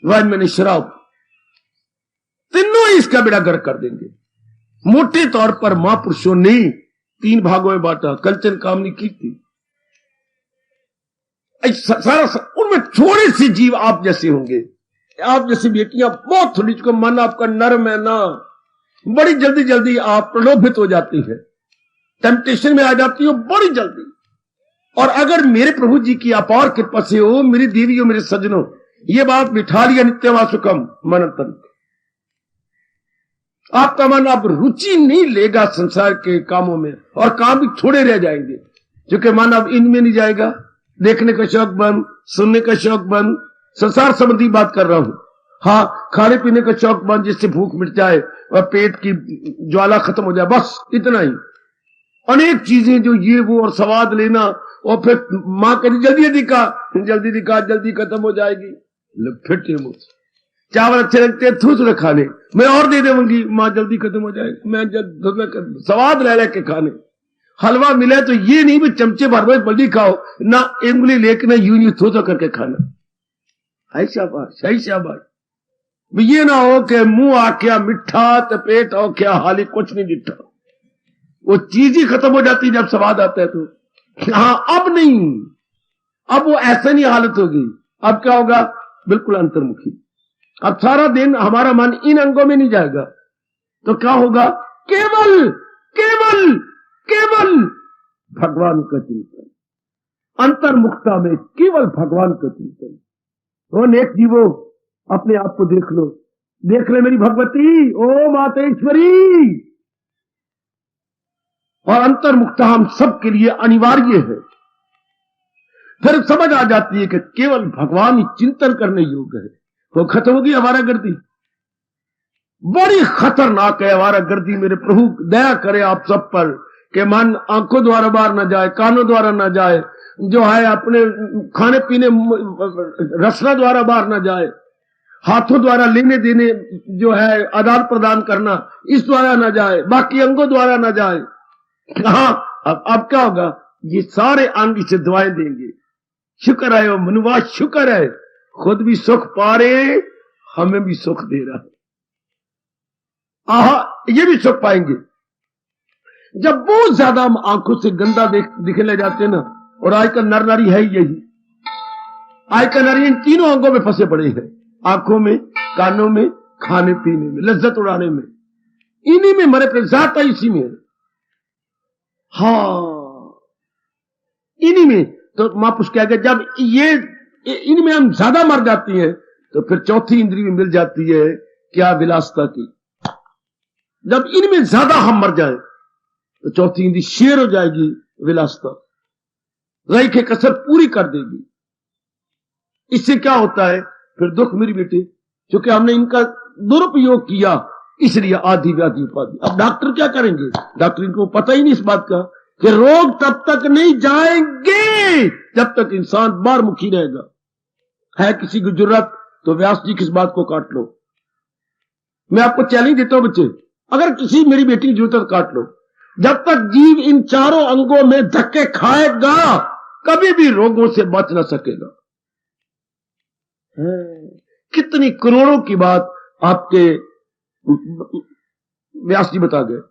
वाइन मैंने शराब, तीनों इसका बेड़ा गर्क कर देंगे। मोटे तौर पर महापुरुषों ने 3 भागों में बांटा, कंचन कामनी कीर्ति, सारा उनमें थोड़े से जीव आप जैसे होंगे, आप जैसी बेटियां बहुत थोड़ी, जिसको मन आपका नर्म है ना, बड़ी जल्दी जल्दी आप प्रलोभित हो जाती है, टेम्पटेशन में आ जाती हो बड़ी जल्दी। और अगर मेरे प्रभु जी की अपार कृपा से हो, मेरी देवियों, मेरे सज्जनों, ये बात बिठा लिया नित्यवासुकम मन तन, आपका मन अब रुचि नहीं लेगा संसार के कामों में, और काम भी थोड़े रह जाएंगे, क्योंकि मन अब इनमें नहीं जाएगा। देखने का शौक बंद, सुनने का शौक बंद, संसार संबंधी बात कर रहा हूं। हाँ, खाने पीने का शौक बंद, जिससे भूख मिट जाए और पेट की ज्वाला खत्म हो जाए, बस इतना ही। अनेक चीजें जो ये वो और स्वाद लेना, और फिर माँ कहती जल्दी दिखा जल्दी खत्म हो जाएगी, फिर मुझ चावल अच्छे लगते हैं थोड़े खाने, मैं और दे दूंगी, माँ जल्दी खत्म हो जाएगी, मैं स्वाद ले लेके खाने। हलवा मिला तो ये नहीं भी चमचे भर भर बल्ली खाओ ना, उंगली लेके ना यूं थोड़ा करके खाना, है शाबाश, है शाबाश। ये ना हो कि मुंह आख्या मिठा तो पेट हो क्या हाली कुछ नहीं दिखता, वो चीज ही खत्म हो जाती जब स्वाद आता है तो। हाँ, अब नहीं, अब वो ऐसा नहीं हालत होगी। अब क्या होगा, बिल्कुल अंतर्मुखी। अब सारा दिन हमारा मन इन अंगों में नहीं जाएगा, तो क्या होगा, केवल केवल केवल भगवान का चिंतन, अंतर्मुखता में केवल भगवान का चिंतन। वो नेक जीवो, अपने आप को देख लो, देख ले मेरी भगवती, ओ मातेश्वरी। और अंतर्मुखता हम सबके लिए अनिवार्य है। फिर समझ आ जाती है कि केवल भगवान ही चिंतन करने योग्य है। वो खत्म होगी आवारागर्दी, बड़ी खतरनाक है आवारागर्दी। मेरे प्रभु दया करे आप सब पर, कि मन आंखों द्वारा बाहर न जाए, कानों द्वारा न जाए, जो है अपने खाने पीने रसना द्वारा बाहर न जाए, हाथों द्वारा लेने देने जो है आदान प्रदान करना, इस द्वारा न जाए, बाकी अंगों द्वारा न जाए। हाँ, अब क्या होगा, ये सारे अंग इसे दुआएं देंगे। शुक्र है वो मनुवा, शुक्र है खुद भी सुख पा रहे, हमें भी सुख दे रहा है। ये भी सुख पाएंगे। जब बहुत ज्यादा हम आंखों से गंदा दिखने जाते हैं ना, और आजकल नर नारी है यही, आजकल नारी इन तीनों अंगों में फंसे पड़े हैं, आंखों में, कानों में, खाने पीने में, लज्जत उड़ाने में, इन्हीं में मरे पे ज्यादा इसी में। हाँ, इन्हीं में तो महापुरुष क्या गया, जब ये इनमें हम ज्यादा मर जाती हैं तो फिर चौथी इंद्री में मिल जाती है क्या, विलासता की। जब इनमें ज्यादा हम मर जाए तो चौथी इंद्री शेर हो जाएगी, विलासता रही के कसर पूरी कर देगी। इससे क्या होता है फिर, दुख मेरी बेटे, क्योंकि हमने इनका दुरुपयोग किया, इसलिए आदि व्याधि उपाधि। अब डॉक्टर क्या करेंगे, डॉक्टर इनको पता ही नहीं इस बात का कि रोग तब तक नहीं जाएंगे जब तक इंसान बारमुखी रहेगा। है किसी की जरूरत तो व्यास जी की इस बात को काट लो। मैं आपको चैलेंज देता हूं बच्चे, अगर किसी मेरी बेटी की जरूरत है काट लो। जब तक जीव इन चारों अंगों में धक्के खाएगा कभी भी रोगों से बच ना सकेगा। कितनी करोड़ों की बात आपके व्यास जी बता गए।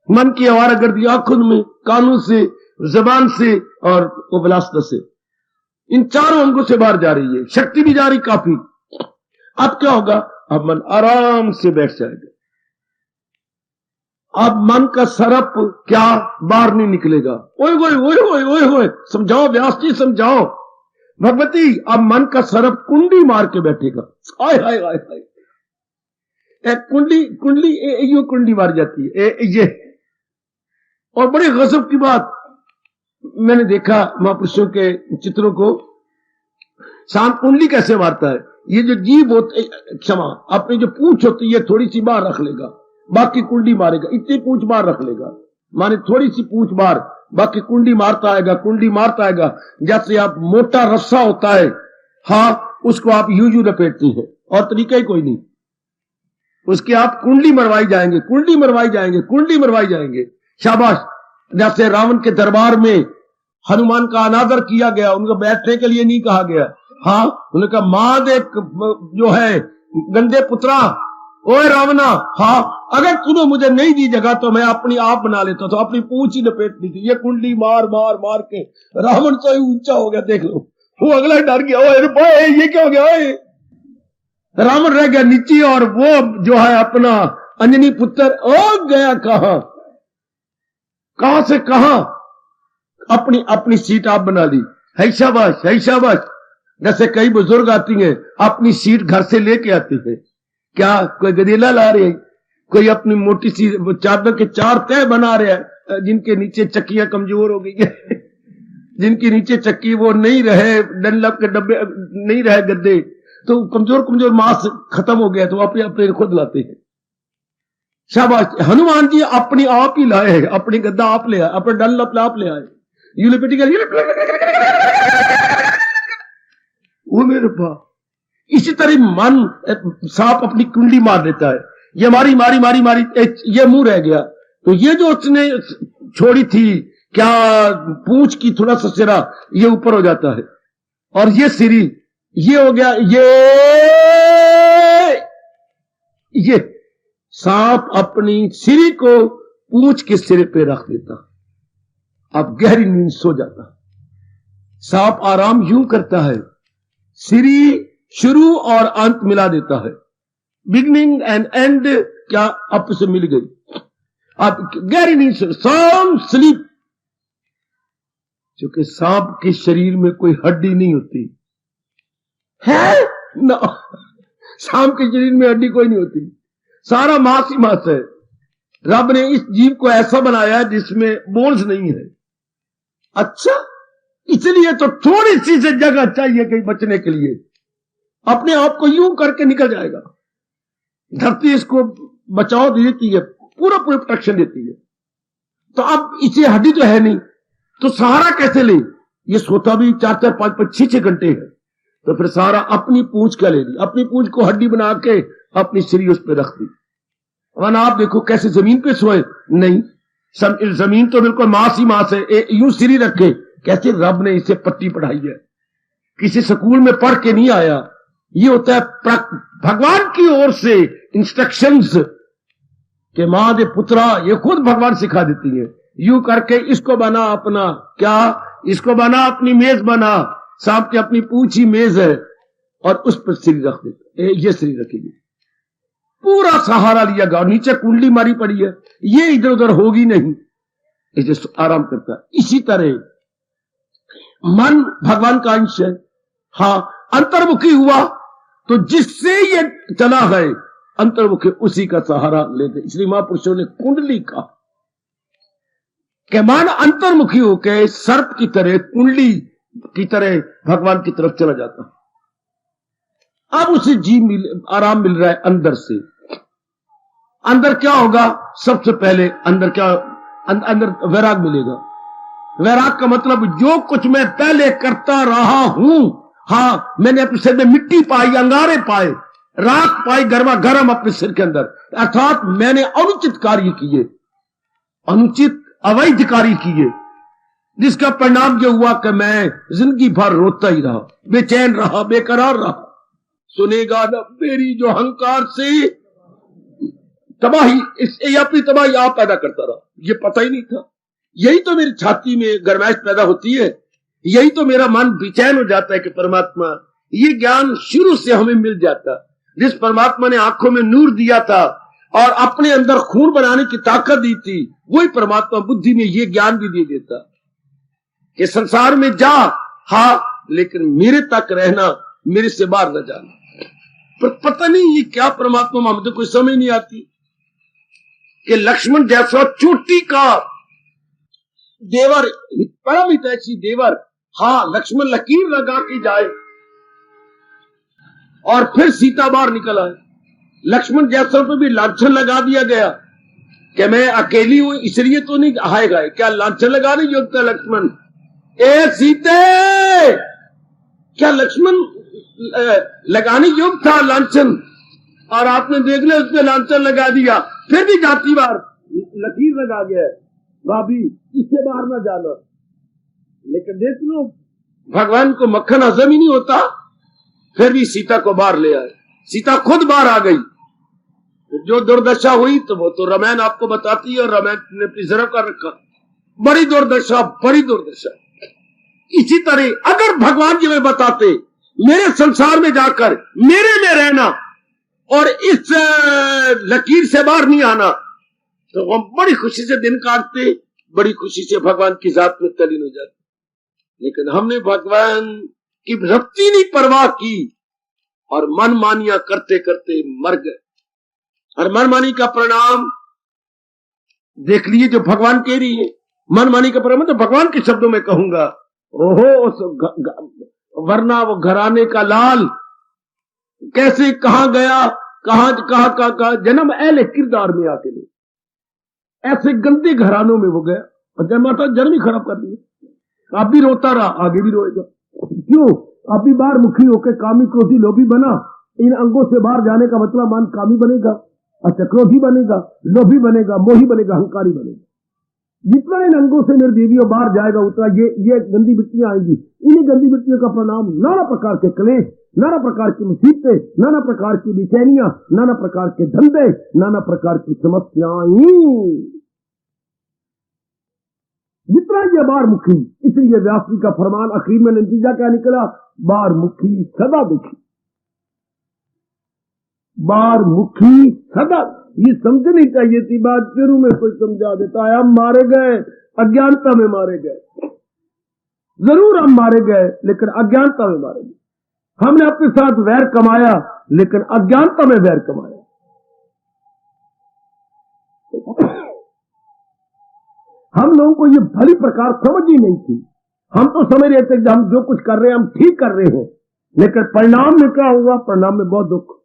मन की आवारागर्दी आंखों में, कानों से, जबान से और उपलासना से, इन चारों अंगों से बाहर जा रही है, शक्ति भी जा रही काफी। अब क्या होगा? अब मन आराम से बैठ जाएगा। अब मन का सरप क्या बाहर नहीं निकलेगा। ओए ओए ओए ओए ओए ओए, समझाओ व्यास जी, समझाओ भगवती। अब मन का सरप कुंडी मार के बैठेगा। हाय हाय हाय हाय, कुंडी कुंडली यूं कुंडी मार जाती है ये। और बड़ी गजब की बात, मैंने देखा महापुरुषों के चित्रों को, सांप कुंडली कैसे मारता है। ये जो जीव होते, क्षमा, अपनी जो पूंछ होती है थोड़ी सी बाहर रख लेगा, बाकी कुंडी मारेगा। इतनी पूंछ बाहर रख लेगा, माने थोड़ी सी पूंछ बाहर, बाकी कुंडी मारता आएगा, कुंडी मारता आएगा। जैसे आप मोटा रस्सा होता है, हाँ, उसको आप यूं लपेटती हैं और तरीका ही कोई नहीं। उसके आप कुंडली मरवाई जाएंगे, कुंडली मरवाई जाएंगे, कुंडली मरवाई जाएंगे। शाबाश। जैसे रावण के दरबार में हनुमान का अनादर किया गया, उनको बैठने के लिए नहीं कहा गया। हाँ, उन्होंने कहा महादेव जो है गंदे पुत्रा, ओए रावणा, हाँ, अगर तूने मुझे नहीं दी जगह तो मैं अपनी आप बना लेता। तो अपनी पूंछ ही लपेटनी थी। ये कुंडली मार मार मार के रावण तो ही ऊंचा हो गया, देख लो। वो अगला डर गया, ओए ये क्या हो गया? ओए, रावण रह गया नीचे और वो जो है अपना अंजनी पुत्र ओ गया कहां से कहां, अपनी अपनी सीट आप बना ली। है शाबाश, है शाबाश। जैसे कई बुजुर्ग आती हैं, अपनी सीट घर से लेके आती है। क्या कोई गदेला ला रहे हैं, कोई अपनी मोटी सी चादर के 4 तह बना रहे हैं, जिनके नीचे चक्कियां कमजोर हो गई है जिनके नीचे चक्की वो नहीं रहे, डनलप के डब्बे नहीं रहे गद्दे, तो कमजोर कमजोर मांस खत्म हो गया, तो अपने अपने खुद लाते हैं। शाबाश। हनुमान जी अपनी आप ही लाए हैं, अपनी गद्दा आप ले आए, अपने डनलप आप ले आए। यू लिपटी वो मेरे पास। इसी तरह मन सांप अपनी कुंडली मार देता है। ये मारी मारी मारी मारी, ये मुंह रह गया, तो ये जो उसने छोड़ी थी क्या पूंछ की थोड़ा सा सिरा, ये ऊपर हो जाता है। और ये सिरी, ये हो गया, ये सांप अपनी सिरी को पूंछ के सिरे पे रख देता। अब गहरी नींद सो जाता। सांप आराम यूं करता है, सिरी शुरू और अंत मिला देता है, बिगनिंग एंड एंड क्या आपस में मिल गई। आप गहरी नींद से, साउंड स्लीप। क्योंकि सांप के शरीर में कोई हड्डी नहीं होती है ना, सांप के शरीर में हड्डी कोई नहीं होती, सारा मांस ही मांस है। रब ने इस जीव को ऐसा बनाया है जिसमें बोन्स नहीं है। अच्छा, इसलिए तो थोड़ी सी से जगह चाहिए कहीं बचने के लिए, अपने आप को यूं करके निकल जाएगा। धरती इसको बचाव देती है, पूरा प्रोटेक्शन देती है। तो अब इसे हड्डी तो है नहीं, तो सहारा कैसे ले? ये सोता भी 4-4, 5-5, 6-6 घंटे है, तो फिर सहारा अपनी पूंछ का ले ली, अपनी पूंछ को हड्डी बना के अपनी सिरी उस पर रख दी। वरना आप देखो कैसे जमीन पे सोए, नहीं, जमीन तो बिल्कुल मांस ही मांस है। यूं सिरी रखे, कैसे रब ने इसे पट्टी पढ़ाई है, किसी स्कूल में पढ़ के नहीं आया। ये होता है भगवान की ओर से इंस्ट्रक्शंस के मां दे पुत्रा, ये खुद भगवान सिखा देती है। यूं करके इसको बना अपना क्या, इसको बना अपनी मेज बना। सांप की अपनी पूंछ ही मेज है और उस पर सिरी रख देते, ये सिरी रखेगी, पूरा सहारा लिया गया। नीचे कुंडली मारी पड़ी है, ये इधर उधर होगी नहीं, इसे आराम करता है। इसी तरह मन भगवान का अंश है। हाँ, अंतर्मुखी हुआ तो जिससे ये चला है अंतर्मुखी उसी का सहारा लेते। इसलिए महापुरुषों ने कुंडली कहा कि मन अंतर्मुखी होकर सर्प की तरह, कुंडली की तरह भगवान की तरफ चला जाता। अब उसे आराम मिल रहा है अंदर से। अंदर क्या होगा? सबसे पहले अंदर क्या, अंदर वैराग मिलेगा। वैराग का मतलब जो कुछ मैं पहले करता रहा हूं, हाँ, मैंने अपने सिर में मिट्टी पाई, अंगारे पाए, राख पाई गर्मा गर्म अपने सिर के अंदर, अर्थात मैंने अनुचित कार्य किए, अनुचित अवैध कार्य किए, जिसका परिणाम जो हुआ कि मैं जिंदगी भर रोता ही रहा, बेचैन रहा, बेकरार रहा, सुनेगा न मेरी जो अहंकार से तबाही, ये अपनी तबाही आप पैदा करता रहा, ये पता ही नहीं था। यही तो मेरी छाती में गरमाइश पैदा होती है, यही तो मेरा मन बेचैन हो जाता है कि परमात्मा, ये ज्ञान शुरू से हमें मिल जाता। जिस परमात्मा ने आंखों में नूर दिया था और अपने अंदर खून बनाने की ताकत दी थी, वही परमात्मा बुद्धि में ये ज्ञान भी दे देता कि संसार में जा, हाँ, लेकिन मेरे तक रहना, मेरे से बाहर न जाना। पर पता नहीं ये क्या परमात्मा, हमें तो कोई समझ नहीं आती कि लक्ष्मण जैसा चोटी का देवर, परम हितैषी देवर, हाँ, लक्ष्मण लकीर लगा के जाए और फिर सीता बाहर निकल आए। लक्ष्मण जैसा पे भी लांछन लगा दिया गया कि मैं अकेली हूं इसलिए तो नहीं आएगा। क्या लांछन लगाने योग्य था लक्ष्मण? ए सीते, क्या लक्ष्मण लगाने योग्य था लांछन? और आपने देख लिया उसने लांछन लगा दिया, फिर भी जाती बार लकीर लगा गया, भाभी इससे बाहर ना जाना। लेकिन देख लो, भगवान को मक्खन हजम ही नहीं होता, फिर भी सीता को बाहर ले आए। सीता खुद बाहर आ गई। जो दुर्दशा हुई तो वो तो रामायण आपको बताती है, और रामायण ने प्रिजर्व कर रखा। बड़ी दुर्दशा, बड़ी दुर्दशा। इसी तरह अगर भगवान जी में बताते मेरे संसार में जाकर मेरे में रहना और इस लकीर से बाहर नहीं आना, तो हम बड़ी खुशी से दिन काटते, बड़ी खुशी से भगवान की जात में तलीन हो जाते। लेकिन हमने भगवान की रत्ती नहीं परवाह की और मनमानियां करते करते मर गए। और मनमानी का परिणाम देख लीजिए, जो भगवान कह रही है मनमानी का परिणाम, तो भगवान के शब्दों में कहूंगा, ओहो वरना वो घराने का लाल कैसे कहां गया, कहां जन्म ऐले किरदार में आके ले, ऐसे गंदे घरानों में वो गया और जब माता जन्म ही खराब कर दिया। आप भी रोता रहा, आगे भी रोएगा। क्यों? आप भी बाहर मुखी होकर कामी क्रोधी लोभी बना। इन अंगों से बाहर जाने का मतलब मान कामी बनेगा, अच्छा क्रोधी बनेगा, लोभी बनेगा, मोही बनेगा, अहंकारी बनेगा। जितना इन अंगों से निर्जीवियों बाहर जाएगा उतना ये गंदी मिट्टियां आएंगी। इन्हीं गंदी मिट्टियों का परिणाम नाना प्रकार के क्लेश, नाना प्रकार की मुसीबतें, नाना प्रकार की बेचैनियां, नाना प्रकार के धंधे, नाना प्रकार की समस्याएं। जितना ये बाहर मुखी, इसलिए व्यास जी का फरमान आखिर में नतीजा क्या निकला? बाहर मुखी सदा दुखी, बाहर मुखी सदा। ये समझनी चाहिए थी बात, शुरू में कोई समझा देता है। हम मारे गए, अज्ञानता में मारे गए। जरूर हम मारे गए, लेकिन अज्ञानता में मारे गए। हमने अपने साथ वैर कमाया, लेकिन अज्ञानता में वैर कमाया। हम लोगों को ये भली प्रकार समझ ही नहीं थी। हम तो समझ रहे थे कि हम जो कुछ कर रहे हैं हम ठीक कर रहे हैं, लेकिन परिणाम में क्या हुआ? परिणाम में बहुत दुख।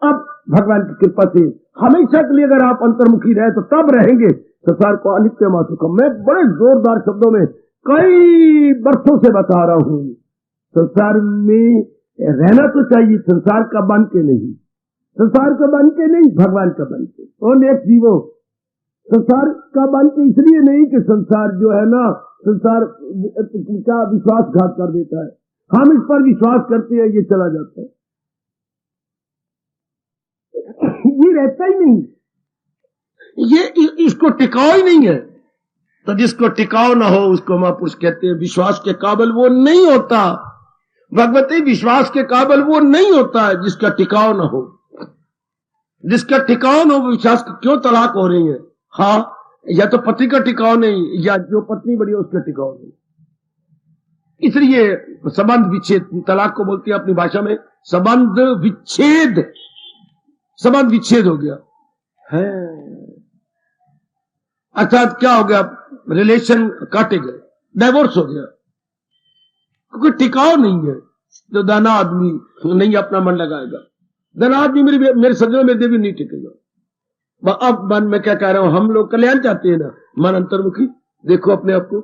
अब भगवान की कृपा से हमेशा के लिए अगर आप अंतर्मुखी रहे तो तब रहेंगे संसार को अनित्य मासुकम। मैं बड़े जोरदार शब्दों में कई वर्षों से बता रहा हूं, संसार में रहना तो चाहिए, संसार का बन के नहीं, संसार का बन के नहीं, भगवान का बन के। और नेक जीवो, संसार का बन के इसलिए नहीं कि संसार जो है ना, संसार का विश्वासघात कर देता है। हम इस पर विश्वास करते हैं, ये चला जाता है, ये रहता ही नहीं, ये इसको टिकाव ही नहीं है। तो जिसको टिकाव ना हो उसको महापुरुष कहते हैं विश्वास के काबिल वो नहीं होता। भगवती विश्वास के काबिल वो नहीं होता है जिसका टिकाव ना हो। जिसका टिकाव ना हो विश्वास, क्यों तलाक हो रही है? हाँ, या तो पति का टिकाव नहीं, या जो पत्नी बड़ी है उसका टिकाव नहीं। इसलिए संबंध विच्छेद, तलाक को बोलती है अपनी भाषा में संबंध विच्छेद। संबंध विच्छेद हो गया है, अर्थात क्या हो गया? रिलेशन काटे गए, डाइवोर्स हो गया, क्योंकि टिकाव नहीं है। तो दाना आदमी नहीं अपना मन लगाएगा, दाना आदमी मेरे सज्जनों में देवी नहीं टिकेगा। अब मन में क्या कह रहा हूं, हम लोग कल्याण चाहते हैं ना, मन अंतर्मुखी। देखो अपने आप को,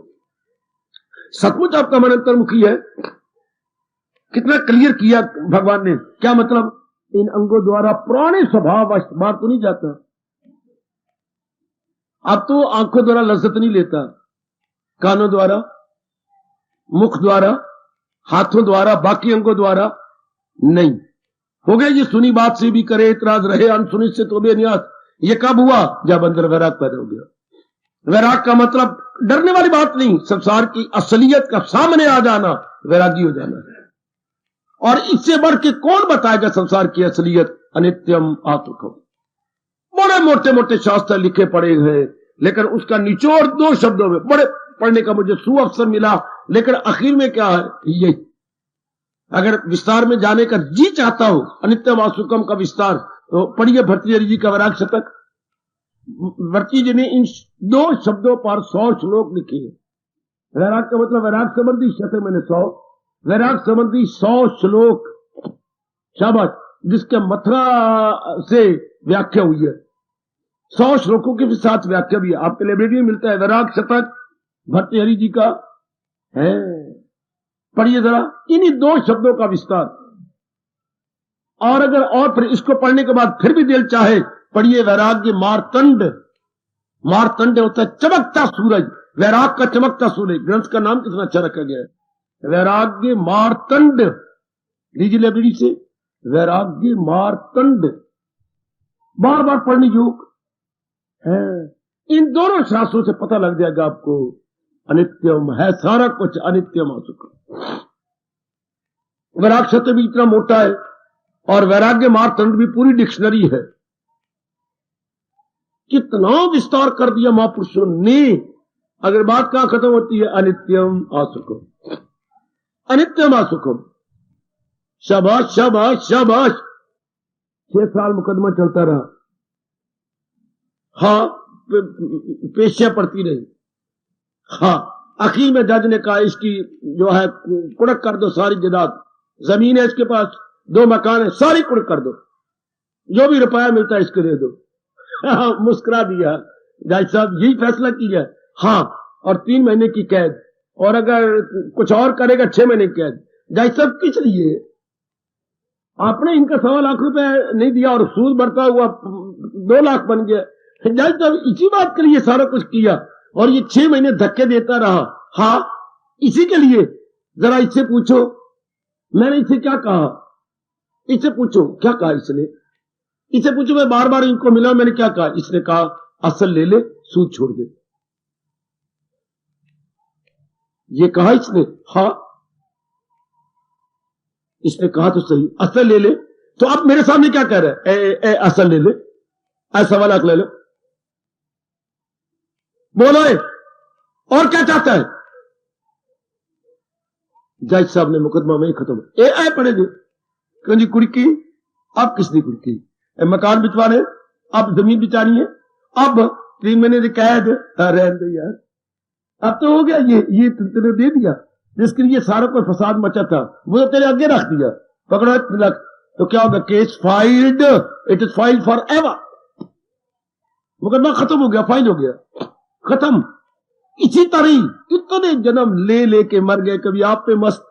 सचमुच आपका मन अंतर्मुखी है? कितना क्लियर किया भगवान ने। क्या मतलब? इन अंगों द्वारा पुराने स्वभाव बाहर तो नहीं जाता। अब तो आंखों द्वारा लज्जत नहीं लेता, कानों द्वारा, मुख द्वारा, हाथों द्वारा, बाकी अंगों द्वारा नहीं हो गया। ये सुनी बात से भी करे इतराज, रहे अनसुनी से तो बेनियाज। ये कब हुआ? जब अंदर वैराग पैदा हो गया। वैराग का मतलब डरने वाली बात नहीं, संसार की असलियत का सामने आ जाना, वैरागी हो जाना है। और इससे बढ़ के कौन बताएगा संसार की असलियत? अनित्यम आत्मकम। बड़े मोटे मोटे शास्त्र लिखे पड़े हैं, लेकिन उसका निचोड़ 2 शब्दों में, बड़े पढ़ने का मुझे सुअवसर मिला, लेकिन आखिर में क्या है यही। अगर विस्तार में जाने का जी चाहता हो, अनित्यम आसुकम का विस्तार, तो पढ़िए भर्तृहरि जी का वैराग शतक। भर्तृहरि जी ने इन 2 शब्दों पर 100 श्लोक लिखे हैं। वैराग का मतलब वैराग संबंधी, शतक मैंने 100, वैराग संबंधी 100 श्लोक, शाबाश, जिसके मथुरा से व्याख्या हुई है। 100 श्लोकों के साथ व्याख्या भी है, आपके लाइब्रेरी में मिलता है। वैराग शतक भर्तृहरि जी का है, पढ़िए जरा इन्हीं 2 शब्दों का विस्तार। और अगर और फिर इसको पढ़ने के बाद फिर भी दिल चाहे, पढ़िए वैराग्य मार्तंड। मार्तंड होता है चमकता सूरज, वैराग का चमकता सूरज। ग्रंथ का नाम कितना अच्छा रखा गया है, वैराग्य मार्तंड। लीजिए लाइब्रेरी से वैराग्य मार्तंड, बार बार पढ़ने योग है। इन दोनों शास्त्रों से पता लग जाएगा आपको, अनित्यम है सारा कुछ, अनित्यम आसुकम। वैराग शतक भी इतना मोटा है, और वैराग्य मार्तंड भी पूरी डिक्शनरी है। कितना विस्तार कर दिया महापुरुषों ने। अगर बात कहां खत्म होती है? अनित्यम आसुकम, अनित्यम आसुकम। शाबाश शाबाश शाबाश। 6 साल मुकदमा चलता रहा, हाँ, पेशियां पड़ती रही, हाँ, आखिर में जज ने कहा इसकी जो है कुड़क कर दो, सारी जायदाद, जमीन है इसके पास, 2 मकान है, सारी कुड़क कर दो, जो भी रुपया मिलता है इसको दे दो। मुस्कुरा दिया जज साहब, यही फैसला किया? हाँ, और 3 महीने की कैद, और अगर कुछ और करेगा 6 महीने की कैद। जज साहब किस लिए? आपने इनका 1.25 लाख रुपए नहीं दिया और सूद बढ़ता हुआ 2 लाख बन गया। जज साहब इसी बात के लिए सारा कुछ किया, और ये 6 महीने धक्के देता रहा। हाँ, इसी के लिए। जरा इससे पूछो, मैंने इससे क्या कहा? इससे पूछो क्या कहा इसने। इससे पूछो, मैं बार बार इनको मिला, मैंने क्या कहा? इसने कहा असल ले ले, सूद छोड़ दे। ये कहा इसने? हाँ, इसने कहा तो सही, असल ले ले। तो अब मेरे सामने क्या कह रहा है? असल ले ले, 1.25 लाख ले लो। बोलो और क्या चाहता है? जज साहब ने मुकदमा वहीं खत्म। आए पड़े जी, क्यों जी कुड़की? अब किसने कुड़की? मकान बिचवाने, अब जमीन बिचानी है, अब 3 महीने की कैद। रहने दो यार, अब तो हो गया। ये तेरे दे दिया, जिसके लिए सारा कोई फसाद मचा था, वो तो तेरे आगे रख दिया, पकड़ो तिलक। तो क्या होगा? Case filed, it is filed for ever. मुकदमा खत्म हो गया, फाइल हो गया, खत्म। इसी तरह इतने जन्म ले लेके मर गए। कभी आप पे मस्त,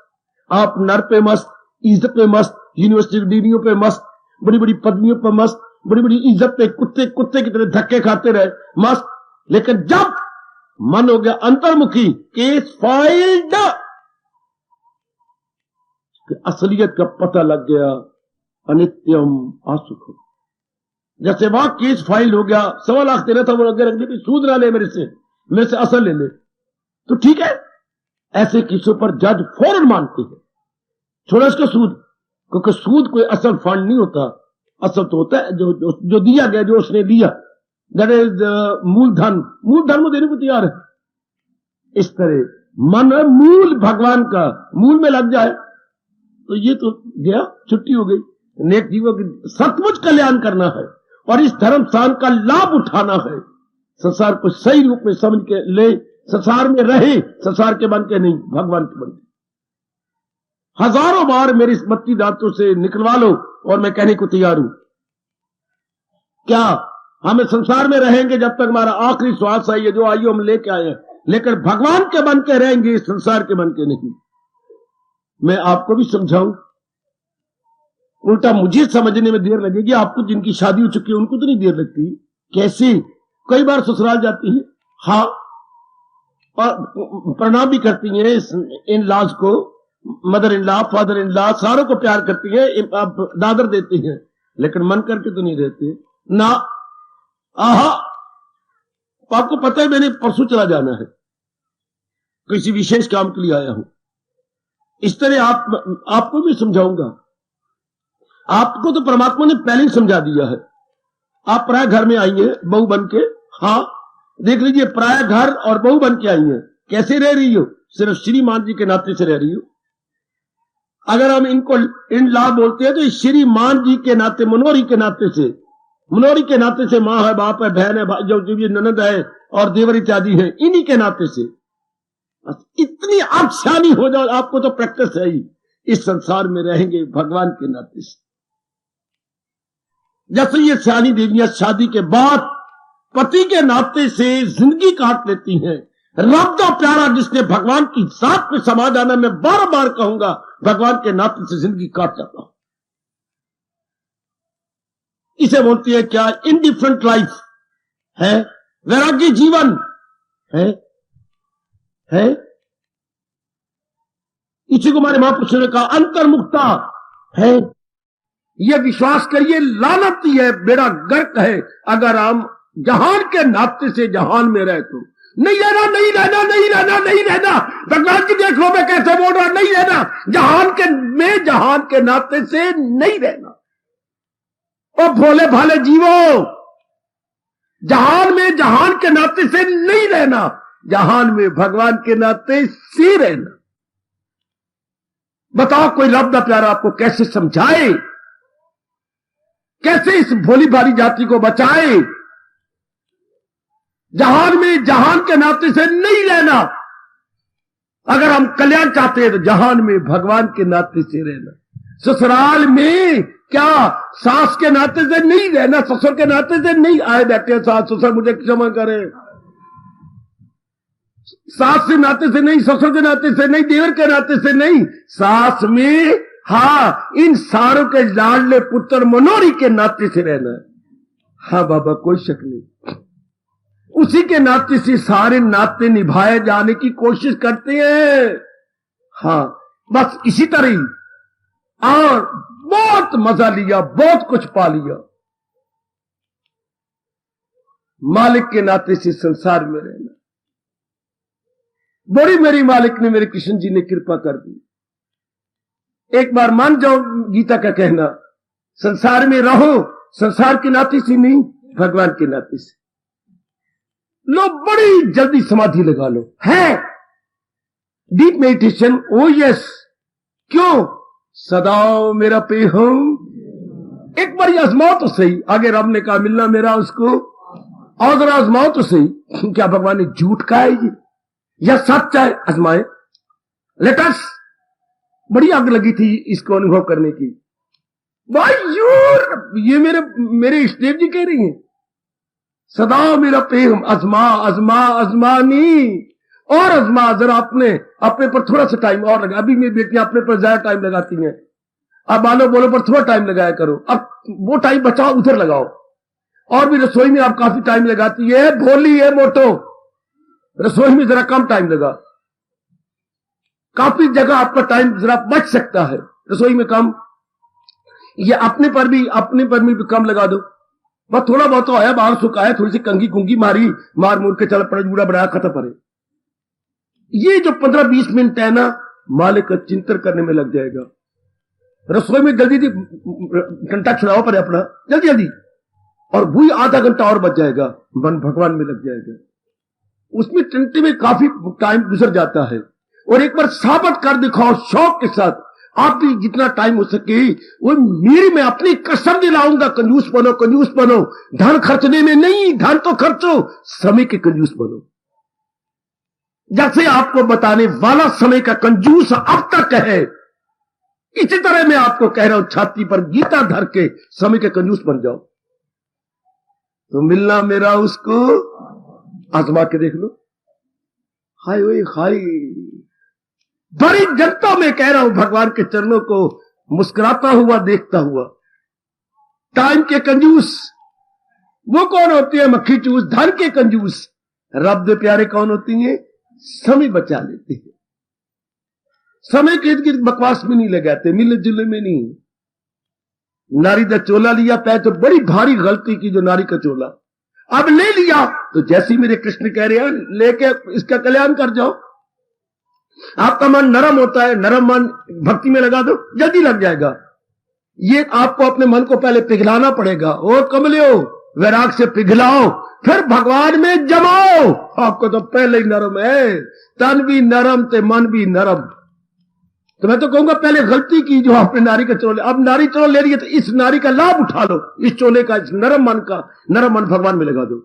आप नर पे मस्त, इज्जत पे मस्त, यूनिवर्सिटी की डिग्रियों पे मस्त, बड़ी बड़ी पदवियों पे मस्त, बड़ी बड़ी इज्जत पे कुत्ते की तरह धक्के खाते रहे, मस्त। लेकिन जब मन हो गया अंतर्मुखी, केस फाइल्ड, असलियत का पता लग गया, अनित्यम आसुकम। जैसे वहां केस फाइल हो गया, 1.25 लाख देना था, वो अगर रख दे, सूद ना ले मेरे से असल ले ले, तो ठीक है। ऐसे केसों पर जज फौरन मानते हैं, छोड़ा इसका सूद, क्योंकि सूद कोई असल फंड नहीं होता। असल तो होता है जो दिया गया, जो उसने दिया, दैट इज मूलधन। मूलधन में देने को तैयार है। इस तरह मन मूल भगवान का मूल में लग जाए, तो ये तो गया, छुट्टी हो गई। नेक जीवों की सचमुच कल्याण करना है, और इस धर्म स्थान का लाभ उठाना है। संसार को सही रूप में समझ के ले, संसार में रहे, संसार के बन के नहीं, भगवान के बन के। हजारों बार मेरी स्मृति दांतों से निकलवा लो, और मैं कहने को तैयार हूं। क्या हमें संसार में रहेंगे जब तक हमारा आखिरी श्वास आई है, जो आयु हम लेके आए हैं, लेकर भगवान के बन के रहेंगे, संसार के बन के नहीं। मैं आपको भी समझाऊं, उल्टा मुझे समझने में देर लगेगी, आपको जिनकी शादी हो चुकी है उनको तो नहीं देर लगती। कैसे? कई बार ससुराल जाती है, हाँ, और प्रणाम भी करती हैं इन लॉज को, mother in law, father in law सारों को प्यार करती है, आप दादर देती हैं, लेकिन मन करके तो नहीं रहते ना। आहा, आपको पता है मैंने परसों चला जाना है, किसी विशेष काम के लिए आया हूं। इस तरह आपको भी समझाऊंगा। आपको तो परमात्मा ने पहले ही समझा दिया है। आप पराया घर में आई हैं बहू बन के, हाँ देख लीजिए, पराया घर और बहू बन के आई हैं, कैसे रह रही हो? सिर्फ श्रीमान जी के नाते से रह रही हो। अगर हम इनको इन लॉ बोलते हैं तो श्रीमान जी के नाते, मनोरी के नाते से, मनोरी के नाते से माँ है, बाप है, बहन है, भाई, जो भी ननद है और देवर इत्यादि है, इन्हीं के नाते से। इतनी आप सियानी हो जाओ, आपको तो प्रैक्टिस है ही, इस संसार में रहेंगे भगवान के नाते से। जैसे ये सियानी देवियां शादी के बाद पति के नाते से जिंदगी काट लेती हैं। रब दा प्यारा जिसने भगवान की साथ में समा जाना, मैं बार बार कहूंगा, भगवान के नाते से जिंदगी काट जाता हूं। इसे बोलती है क्या? इनडिफरेंट लाइफ है, वैराग्य जीवन है। इसी को हमारे महापुरुषों ने कहा अंतर्मुक्ता है। यह विश्वास करिए, लानत ही है, बेड़ा गर्क है अगर हम जहान के नाते से जहान में रहे तो। नहीं रहना, नहीं रहना, नहीं रहना, नहीं रहना। भगवान जी देख लो मैं कैसे बोल रहा, नहीं रहना जहान के में, जहान के नाते से नहीं रहना। और भोले भाले जीवो, जहान में जहान के नाते से नहीं रहना, जहान में भगवान के नाते से रहना। बताओ कोई रब दा प्यारा आपको कैसे समझाए, कैसे इस भोली भाली जाति को बचाए? जहान में जहान के नाते से नहीं रहना। अगर हम कल्याण चाहते हैं तो जहान में भगवान के नाते से रहना। ससुराल में क्या सास के नाते से नहीं रहना, ससुर के नाते से नहीं। आए बैठे सास ससुर मुझे क्षमा करें, सास के नाते से नहीं, ससुर के नाते से नहीं, देवर के नाते से नहीं, सास में, हाँ इन सारों के लाडले पुत्र मनोरी के नाते से रहना है। हाँ बाबा कोई शक नहीं, उसी के नाते से सारे नाते निभाए जाने की कोशिश करते हैं। हाँ बस इसी तरह ही, और बहुत मजा लिया, बहुत कुछ पा लिया। मालिक के नाते से संसार में रहना। बड़ी मेरी मालिक ने, मेरे कृष्ण जी ने कृपा कर दी। एक बार मान जाओ गीता का कहना, संसार में रहो, संसार के नाते से नहीं, भगवान के नाते से। लो बड़ी जल्दी समाधि लगा लो, है डीप मेडिटेशन। ओ यस, क्यों? सदा मेरा पे हो। एक बार आजमाओ तो सही। आगे रब ने कहा मिलना मेरा उसको, और जरा आजमाओ तो सही। क्या भगवान ने झूठ कहा है या सच है? आजमाए, लेटस। बड़ी आग लगी थी इसको अनुभव करने की। भाई ये मेरे इष्टदेव जी कह रही हैं, सदा मेरा प्रेम अजमा अजमा अजमानी, और अजमा जरा अपने पर थोड़ा सा टाइम और लगा। अभी मेरी बेटियां अपने पर ज्यादा टाइम लगाती हैं, अब बालों बोलो पर थोड़ा टाइम लगाया करो, अब वो टाइम बचाओ उधर लगाओ। और भी रसोई में आप काफी टाइम लगाती है, भोली है मोटो, रसोई में जरा कम टाइम लगा। काफी जगह आपका टाइम जरा बच सकता है, रसोई में कम, ये अपने पर भी कम लगा दो। बस थोड़ा बहुत तो आया, बाहर सुखाया, थोड़ी सी कंगी कुंगी मारी, मार मूर के चल पड़े, जूड़ा बनाया, खत्म पड़े। ये जो 15-20 मिनट है ना, मालिक का चिंतन करने में लग जाएगा। रसोई में जल्दी घंटा छुड़ाओ पड़े अपना, जल्दी जल्दी, और वही आधा घंटा और बच जाएगा, मन भगवान में लग जाएगा। उसमें चिंतन में काफी टाइम गुजर जाता है। और एक बार साबित कर दिखाओ शौक के साथ, आप भी जितना टाइम हो सके वो मेरी, मैं अपनी कसम दिलाऊंगा, कंजूस बनो, कंजूस बनो। धन खर्चने में नहीं, धन तो खर्चो, समय के कंजूस बनो। जैसे आपको बताने वाला समय का कंजूस अब तक है, इसी तरह मैं आपको कह रहा हूं, छाती पर गीता धर के समय के कंजूस बन जाओ, तो मिलना मेरा उसको। आजमा के देख लो। हाय ओए हाय, बड़ी जनता में कह रहा हूं, भगवान के चरणों को मुस्कुराता हुआ देखता हुआ। टाइम के कंजूस वो कौन होती है? मक्खी चूस। धन के कंजूस रब दे प्यारे कौन होती है? समय बचा लेते हैं। समय के इर्द गिर्द बकवास में नहीं लगाते, मिले जुले में नहीं। नारी का चोला लिया पै तो बड़ी भारी गलती की जो नारी का चोला अब ले लिया, तो जैसी मेरे कृष्ण कह रहे हैं लेके इसका कल्याण कर जाओ। आपका मन नरम होता है, नरम मन भक्ति में लगा दो, जल्दी लग जाएगा। ये आपको अपने मन को पहले पिघलाना पड़ेगा। ओ कमलियो, वैराग से पिघलाओ, फिर भगवान में जमाओ। आपको तो पहले ही नरम है, तन भी नरम ते मन भी नरम। तो मैं तो कहूंगा पहले गलती की जो आपने नारी का चोले, अब नारी चोला ले रही है तो इस नारी का लाभ उठा लो, इस चोले का, इस नरम मन का। नरम मन भगवान में लगा दो,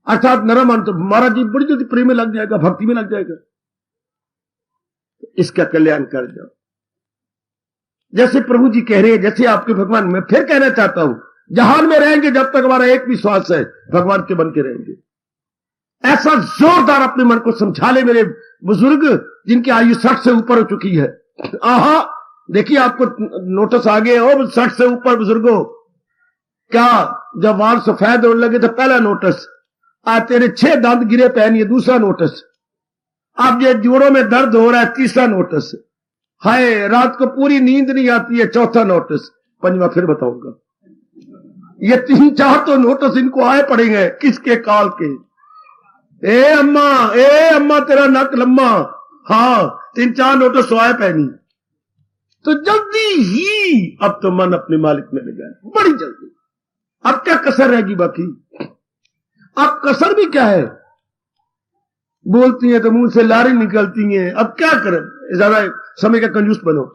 अर्थात नरम मन तो महाराज जी बड़ी जल्दी प्रेम में लग जाएगा, भक्ति में लग जाएगा। इसका कल्याण कर जाओ। जैसे प्रभु जी कह रहे हैं, जैसे आपके भगवान, मैं फिर कहना चाहता हूं, जहान में रहेंगे जब तक हमारा एक भी श्वास है, भगवान के बन के रहेंगे। ऐसा जोरदार अपने मन को समझा ले मेरे बुजुर्ग जिनकी आयु 60 से ऊपर हो चुकी है। आहा, देखिए आपको नोटिस आ गए हो 60 से ऊपर बुजुर्गों, क्या जब वाल सफेद होने लगे तो पहला नोटिस, आज तेरे 6 दांत गिरे पहनिए दूसरा नोटिस, अब ये जोड़ों में दर्द हो रहा है तीसरा नोटिस, हाय रात को पूरी नींद नहीं आती है चौथा नोटिस, पंजवा फिर बताऊंगा। ये 3-4 तो नोटिस इनको आए पड़ेंगे, किसके काल के। ए अम्मा तेरा नक लम्मा, हाँ 3-4 नोटिस आए पहनी। तो जल्दी ही अब तो मन अपने मालिक में लगा है, बड़ी जल्दी। अब क्या कसर रहेगी बाकी? अब कसर भी क्या है, बोलती हैं तो मुंह से लारी निकलती हैं। अब क्या करें, ज्यादा समय का कंजूस बनो।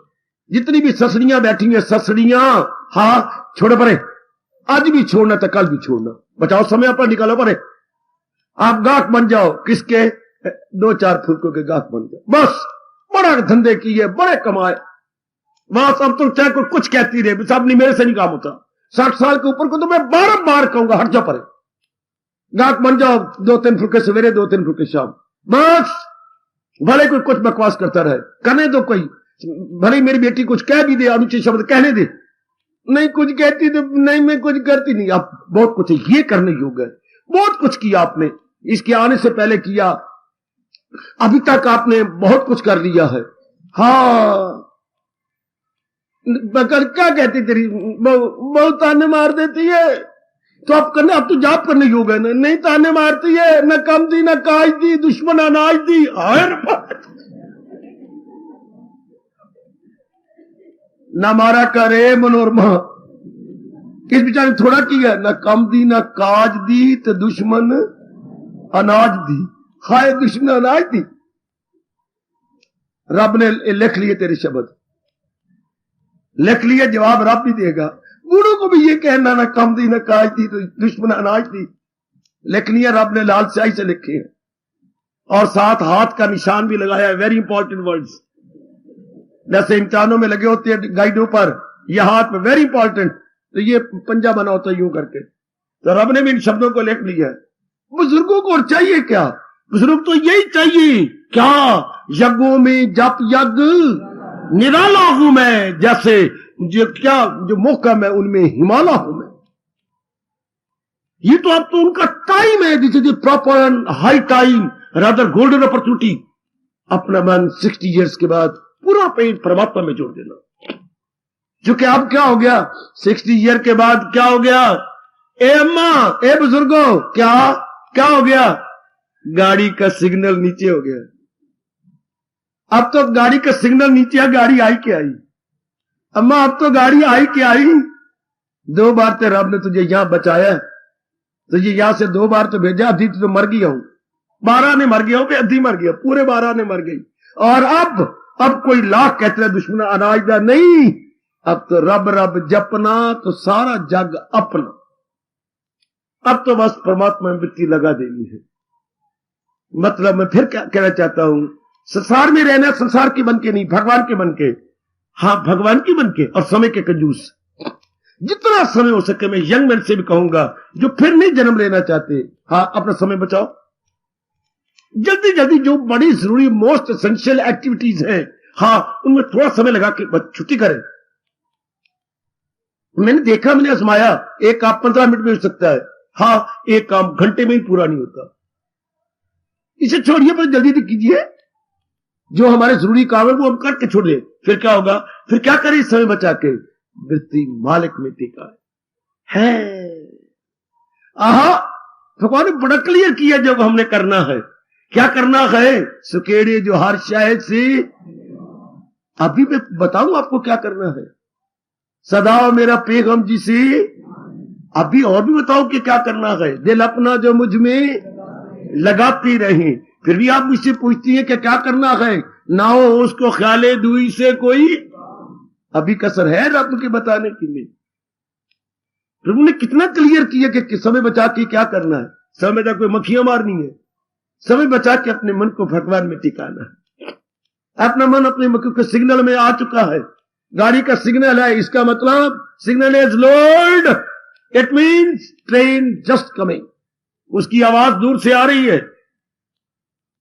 जितनी भी ससड़ियां बैठी हैं, ससड़ियां, हाँ छोड़ो परे, आज भी छोड़ना तो कल भी छोड़ना, बचाओ समय पर, निकालो परे। आप गाहक बन जाओ, किसके? 2-4 फुलकों के गाहक बन जाओ, बस। बड़ा धंधे किए, बड़े कमाए, बस। अब तो चाहे कोई कुछ कहती रहे, सब नहीं, मेरे से नहीं काम होता। 60 साल के ऊपर को तो मैं बार कहूंगा, हट जाओ परे, गाहक बन जाओ। 2-3 फुलके सवेरे, 2-3 फुलके शाम, बस। भले कोई कुछ बकवास करता रहे, करने दो। कोई भले मेरी बेटी कुछ कह भी दे, अनुचित शब्द कहने दे, नहीं कुछ कहती तो नहीं, मैं कुछ करती नहीं। आप बहुत कुछ है, ये करने योग्य है, बहुत कुछ किया आपने, इसके आने से पहले किया, अभी तक आपने बहुत कुछ कर लिया है। हाँ बकर क्या कहती तेरी बहुत ताने मार देती है, तो आप करने, अब तो जाप करने योग्य है। नहीं ताने मारती है, न कम दी न काज दी, दुश्मन अनाज दी। न मारा करे मनोरमा, इस बेचारे थोड़ा किया, न कम दी न काज दी, तो दुश्मन अनाज दी। हाय दुश्मन अनाज दी। रब ने लिख लिए तेरे शब्द, लिख लिए, जवाब रब भी देगा। बूढ़ों को भी ये कहना, ना कम दी ना काज दी, तो दुश्मन अनाज दी, लिख लिया रब ने, लाल स्याही से लिखे हैं। और साथ हाथ का निशान भी लगाया है, वेरी इंपॉर्टेंट वर्ड्स, जैसे इम्तिहानों में लगे होते हैं गाइडों पर, यह हाथ में वेरी इंपॉर्टेंट, तो ये पंजा बना होता है यूं करके, तो रब ने भी इन शब्दों को लिख लिया है। बुजुर्गों को और चाहिए क्या? बुजुर्ग तो यही चाहिए क्या, यज्ञों में जप यज्ञ निराला हूं मैं, जैसे जो क्या जो मोहकम है उनमें हिमालय हूं मैं। ये तो अब तो उनका टाइम है, this is proper and high time, rather golden opportunity. अपना मन 60 इयर्स के बाद पूरा पेट परमात्मा में जोड़ देना। क्योंकि अब क्या हो गया, 60 ईयर के बाद क्या हो गया? ए अम्मा, ए बुजुर्गों, क्या हो गया? गाड़ी का सिग्नल नीचे हो गया। अब तो गाड़ी का सिग्नल नीचे है, गाड़ी आई के आई। अम्मा अब तो गाड़ी आई के आई। 2 बार तो रब ने तुझे यहां बचाया, तुझे यहां से 2 बार तो भेजा, अधी तो मर गया हूं, 12 ने मर गया हूं, अधी मर गया, पूरे 12 ने मर गई। और अब कोई लाख कहते हैं दुश्मन अनाज दा नहीं, अब तो रब रब जपना तो सारा जग अपना। अब तो बस परमात्मा में मिट्टी लगा देनी है। मतलब मैं फिर क्या कहना चाहता हूं, संसार में रहना, संसार के बन के नहीं, भगवान के बन के। हाँ भगवान के बन के, और समय के कंजूस। जितना समय हो सके मैं यंग मैन से भी कहूंगा जो फिर नहीं जन्म लेना चाहते, हाँ अपना समय बचाओ। जल्दी जल्दी जो बड़ी जरूरी मोस्ट एसेंशियल एक्टिविटीज हैं, हाँ उनमें थोड़ा समय लगा के छुट्टी करें। मैंने देखा, मैंने आजमाया, एक काम 15 मिनट में हो सकता है, हाँ एक काम घंटे में ही पूरा नहीं होता। इसे छोड़िए, पर जल्दी कीजिए। जो हमारे जरूरी काम है वो हम करके छोड़ दें, फिर क्या होगा? फिर क्या करें इस समय बचा के? वृत्ति मालिक में टिका है। आहा, भगवान ने बड़ा क्लियर किया जब हमने करना है। क्या करना है? सुकेड़े जो हर शायद से, अभी मैं बताऊं आपको क्या करना है। सदा मेरा पैगम जी से, अभी और भी बताओ कि क्या करना है। दिल अपना जो मुझ में लगाती रहे, फिर भी आप मुझसे पूछती हैं कि क्या करना है। ना हो उसको ख्याले दुई से कोई, अभी कसर है रब के बताने के लिए। प्रभु ने कितना क्लियर किया कि समय बचा के क्या करना है। समय बचा कोई मक्खियां मारनी है, समय बचा के अपने मन को भगवान में टिकाना है। अपना मन अपने मक्खी के सिग्नल में आ चुका है। गाड़ी का सिग्नल है, इसका मतलब signal is load, it means train just coming. उसकी आवाज दूर से आ रही है।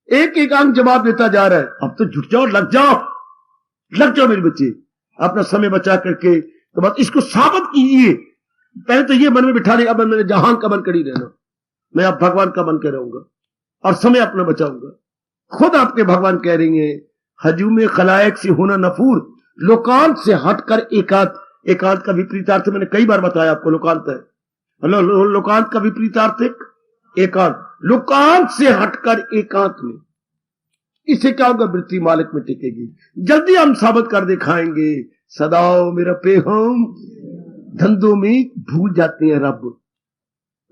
एक एक अंग जवाब देता जा रहा है, अब तो जुट जाओ, लग जाओ, लग जाओ मेरे बच्चे, अपना समय बचा करके। तो बस इसको साबित कीजिए। पहले तो ये मन में बिठा लिया, अब मैंने जहां का मन कर ही रहना, मैं अब भगवान का मन कर रहूंगा और समय अपना बचाऊंगा। खुद आपके भगवान कह रही हैं, हजूम खलायक से होना नफूर, लोकांत से हटकर एकांत। एकांत का विपरीतार्थ मैंने कई बार बताया आपको, लोकांत है। लोकांत का विपरीतार्थ एकांत, लोकांत से हटकर एकांत में। इससे क्या होगा? वृत्ति मालिक में टिकेगी। जल्दी हम साबित कर दिखाएंगे। सदाओ मेरा पैगम, धंधों में भूल जाते हैं रब,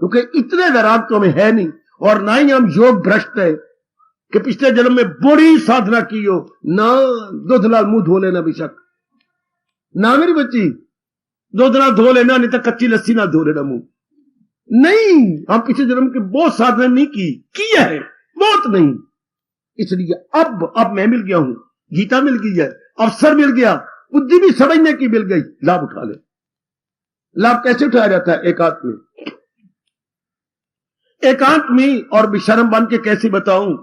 क्योंकि इतने वैराग तो हमें है नहीं, और ना ही हम योग भ्रष्ट है कि पिछले जन्म में बड़ी साधना की हो। ना दूध लाल मुंह धो लेना बेशक, ना मेरी बच्ची दूध ना धो लेना, नहीं तो कच्ची लस्सी ना धो लेना मुंह। नहीं, हम पिछले जन्म की बहुत साधना नहीं की है, बहुत नहीं। इसलिए अब मैं मिल गया हूं, गीता मिल गई है, अवसर मिल गया, बुद्धि भी समझने की मिल गई, लाभ उठा ले। लाभ कैसे उठाया जाता है? एकांत में। एकांत में और बेशर्म बन के कैसे बताऊं?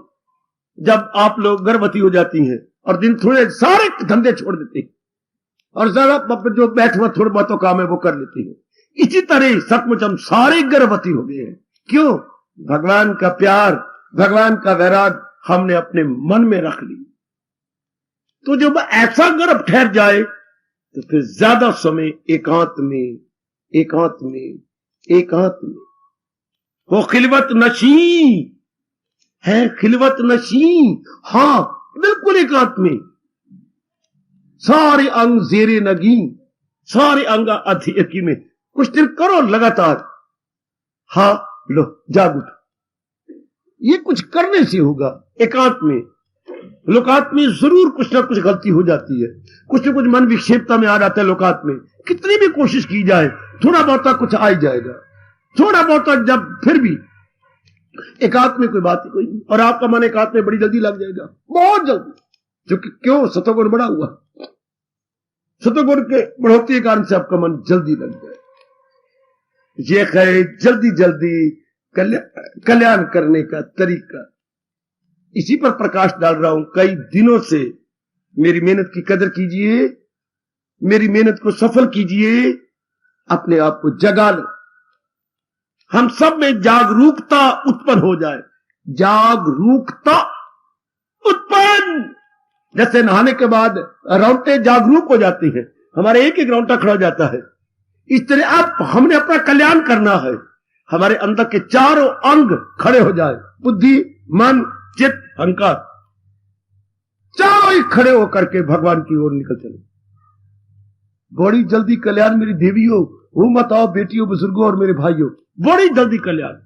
जब आप लोग गर्भवती हो जाती हैं और दिन थोड़े सारे धंधे छोड़ देते हैं और जरा जो बैठवा थोड़ा बहुत काम है वो कर लेती है। इसी तरह सचमुच हम सारे गर्भवती हो गए हैं। क्यों? भगवान का प्यार, भगवान का वैराग हमने अपने मन में रख ली। तो जब ऐसा गर्भ ठहर जाए तो फिर ज्यादा समय एकांत में, एकांत में, एकांत में। वो खिलवत नशी है, खिलवत नशी, हां बिल्कुल एकांत में। सारे अंग जेरे नगी, सारे अंग अधीकी में। कुछ दिन करो लगातार, हाँ लो जाग उठो। ये कुछ करने से होगा एकांत में। लोकांत में जरूर कुछ ना कुछ गलती हो जाती है, कुछ ना कुछ मन विक्षेपता में आ जाता है। लोकांत में कितनी भी कोशिश की जाए थोड़ा बहुत कुछ आ ही जाएगा, थोड़ा बहुत। जब फिर भी एकांत में कोई बात ही कोई नहीं, और आपका मन एकांत में बड़ी जल्दी लग जाएगा, बहुत जल्दी। क्योंकि क्यों? सतोगुण बड़ा हुआ, सतोगुण के बढ़ोतरी के कारण से आपका मन जल्दी लग जाए। ये है जल्दी जल्दी कल्याण करने का तरीका। इसी पर प्रकाश डाल रहा हूं कई दिनों से। मेरी मेहनत की कदर कीजिए, मेरी मेहनत को सफल कीजिए, अपने आप को जगा लो। हम सब में जागरूकता उत्पन्न हो जाए, जागरूकता उत्पन्न। जैसे नहाने के बाद रौंटे जागरूक हो जाती हैं, हमारे एक एक रौंटा खड़ा हो जाता है। इस तरह अब हमने अपना कल्याण करना है। हमारे अंदर के चारों अंग खड़े हो जाए, बुद्धि, मन, चित्त, अहंकार, चारों ही खड़े होकर के भगवान की ओर निकल चले। बड़ी जल्दी कल्याण मेरी देवियों, वो मत आओ बेटियों, बुजुर्गों और मेरे भाइयों, बड़ी जल्दी कल्याण।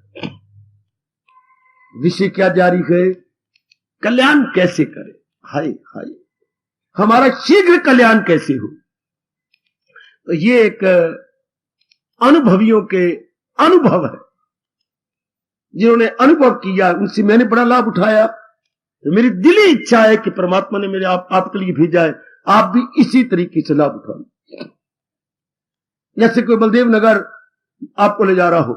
विषय क्या जारी है? कल्याण कैसे करें? हाय हाय, हमारा शीघ्र कल्याण कैसे हो? तो ये एक अनुभवियों के अनुभव है, जिन्होंने अनुभव किया, उनसे मैंने बड़ा लाभ उठाया। तो मेरी दिली इच्छा है कि परमात्मा ने मेरे आपके लिए भेजा है, आप भी इसी तरीके से लाभ उठाओ। जैसे कोई बलदेव नगर आपको ले जा रहा हो,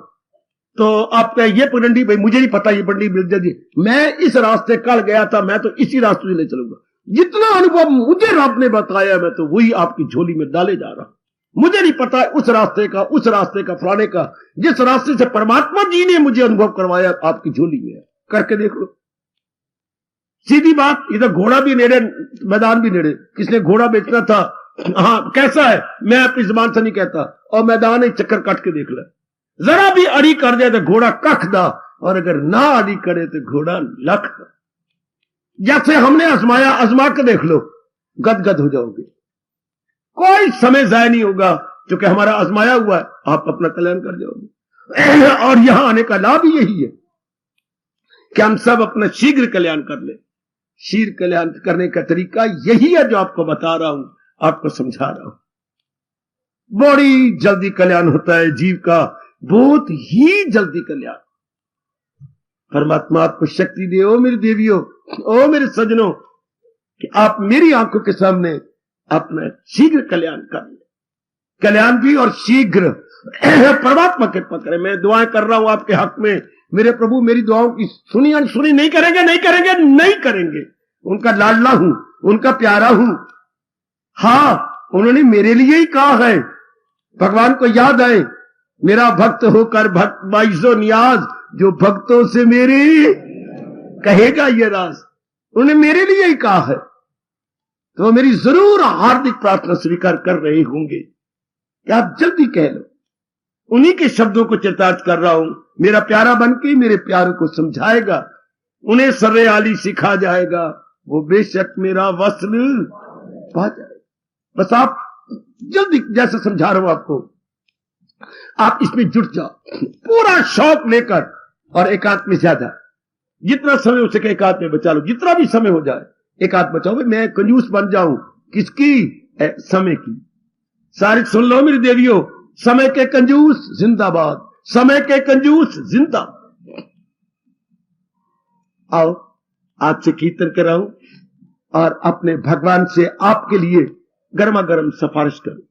तो आपका ये पगडंडी, भाई मुझे नहीं पता ये पगडंडी मिल जाएगी, मैं इस रास्ते कल गया था, मैं तो इसी रास्ते से ले चलूंगा। जितना अनुभव मुझे रब ने बताया, मैं तो वही आपकी झोली में डाले जा रहा हूं। मुझे नहीं पता उस रास्ते का फलाने का, जिस रास्ते से परमात्मा जी ने मुझे अनुभव करवाया आपकी झोली में है, करके देख लो। सीधी बात, इधर घोड़ा भी नेड़े, मैदान भी नेड़े। किसने घोड़ा बेचना था, हाँ कैसा है, मैं अपनी जुबान से नहीं कहता, और मैदान एक चक्कर काट के देख ले, जरा भी अड़ी कर दे तो घोड़ा कख दा, और अगर ना अड़ी करे तो घोड़ा लख दा। जैसे हमने आजमाया, आजमा के देख लो, गदगद हो जाओगे। कोई समय जाया नहीं होगा, क्योंकि हमारा आजमाया हुआ है, आप अपना कल्याण कर जाओगे। और यहां आने का लाभ ही यही है कि हम सब अपना शीघ्र कल्याण कर ले। शीघ्र कल्याण करने का तरीका यही है जो आपको बता रहा हूं, आपको समझा रहा हूं। बड़ी जल्दी कल्याण होता है जीव का, बहुत ही जल्दी कल्याण। परमात्मा आपको शक्ति दे, ओ मेरी देवियों, ओ मेरे सज्जनों, कि आप मेरी आंखों के सामने अपना शीघ्र कल्याण कर ले। कल्याण भी और शीघ्र। परमात्मा कृपा करे। मैं दुआएं कर रहा हूं आपके हक में, मेरे प्रभु मेरी दुआओं की सुनी अनसुनी नहीं करेंगे, नहीं करेंगे, नहीं करेंगे। उनका लाडला हूं, उनका प्यारा हूं। हां, उन्होंने मेरे लिए ही कहा है। भगवान को याद आए, मेरा भक्त होकर भक्त बाइजो नियाज, जो भक्तों से मेरे कहेगा ये राज, उन्होंने मेरे लिए ही कहा है। तो मेरी जरूर हार्दिक प्रार्थना स्वीकार कर रहे होंगे कि आप जल्दी कह लो। उन्हीं के शब्दों को चरितार्थ कर रहा हूं। मेरा प्यारा बनके मेरे प्यारों को समझाएगा, उन्हें सर्रे आली सिखा जाएगा, वो बेशक मेरा वस्ल पा जाएगा। बस आप जल्दी, जैसे समझा रहा हूं आपको, आप इसमें जुट जाओ पूरा शौक लेकर, और एकांत में ज्यादा, जितना समय हो सके एकांत में बचा लो। जितना भी समय हो जाए एकांत बचाओ। मैं कंजूस बन जाऊं किसकी, समय की। सारी सुन लो मेरी देवियों, समय के कंजूस जिंदाबाद, समय के कंजूस जिंदाबाद। आओ आपसे कीर्तन कराऊं और अपने भगवान से आपके लिए गर्मा गर्म सिफारिश करूं।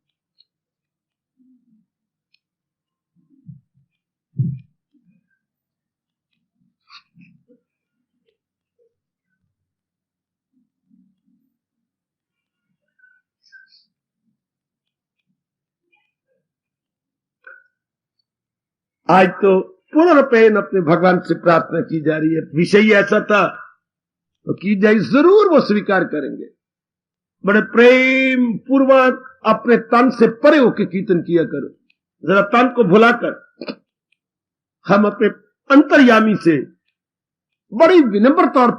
आज तो पुनर्पेन अपने भगवान से प्रार्थना की जा रही है। विषय ऐसा था तो की जाए, जरूर वो स्वीकार करेंगे। बड़े प्रेम पूर्वक अपने तन से परे होकर कीर्तन किया करो। जरा तन को भुलाकर हम अपने अंतर्यामी से बड़ी विनम्रता और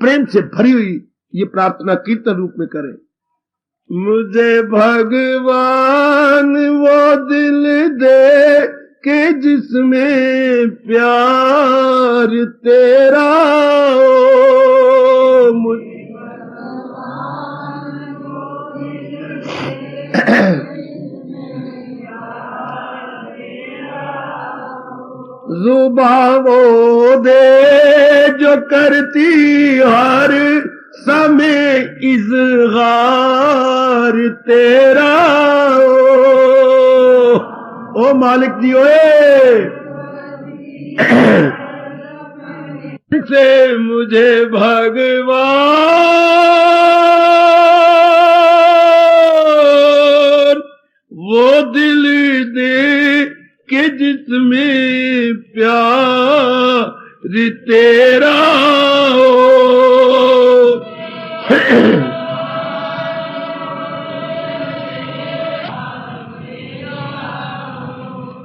प्रेम से भरी हुई ये प्रार्थना कीर्तन रूप में करें। मुझे भगवान वो दिल दे कि जिसमें प्यार तेरा हो। जुबां वो दे जो करती हर समय इज़हार तेरा ओ मालिक जी ओए से मुझे भगवान वो दिल दे कि जिसमें प्यार तेरा हो।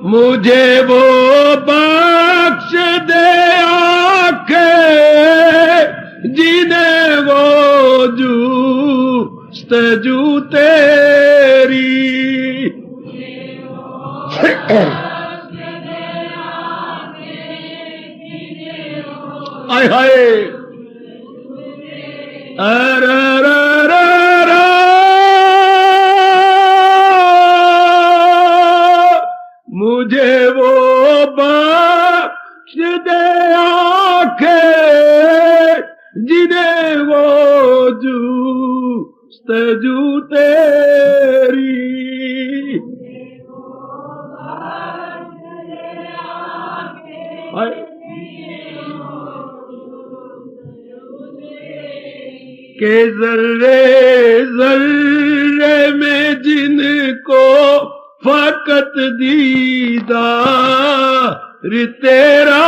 मुझे वो बख्श दे आंखें जिन्हें वो जुस्तजू तेरी। आय हाय मुझे वो बख्श दे आंखें जिन्हें वो जुस्तजू तेरी। के जर्रे जर्रे में जिनको फकत दीदार तेरा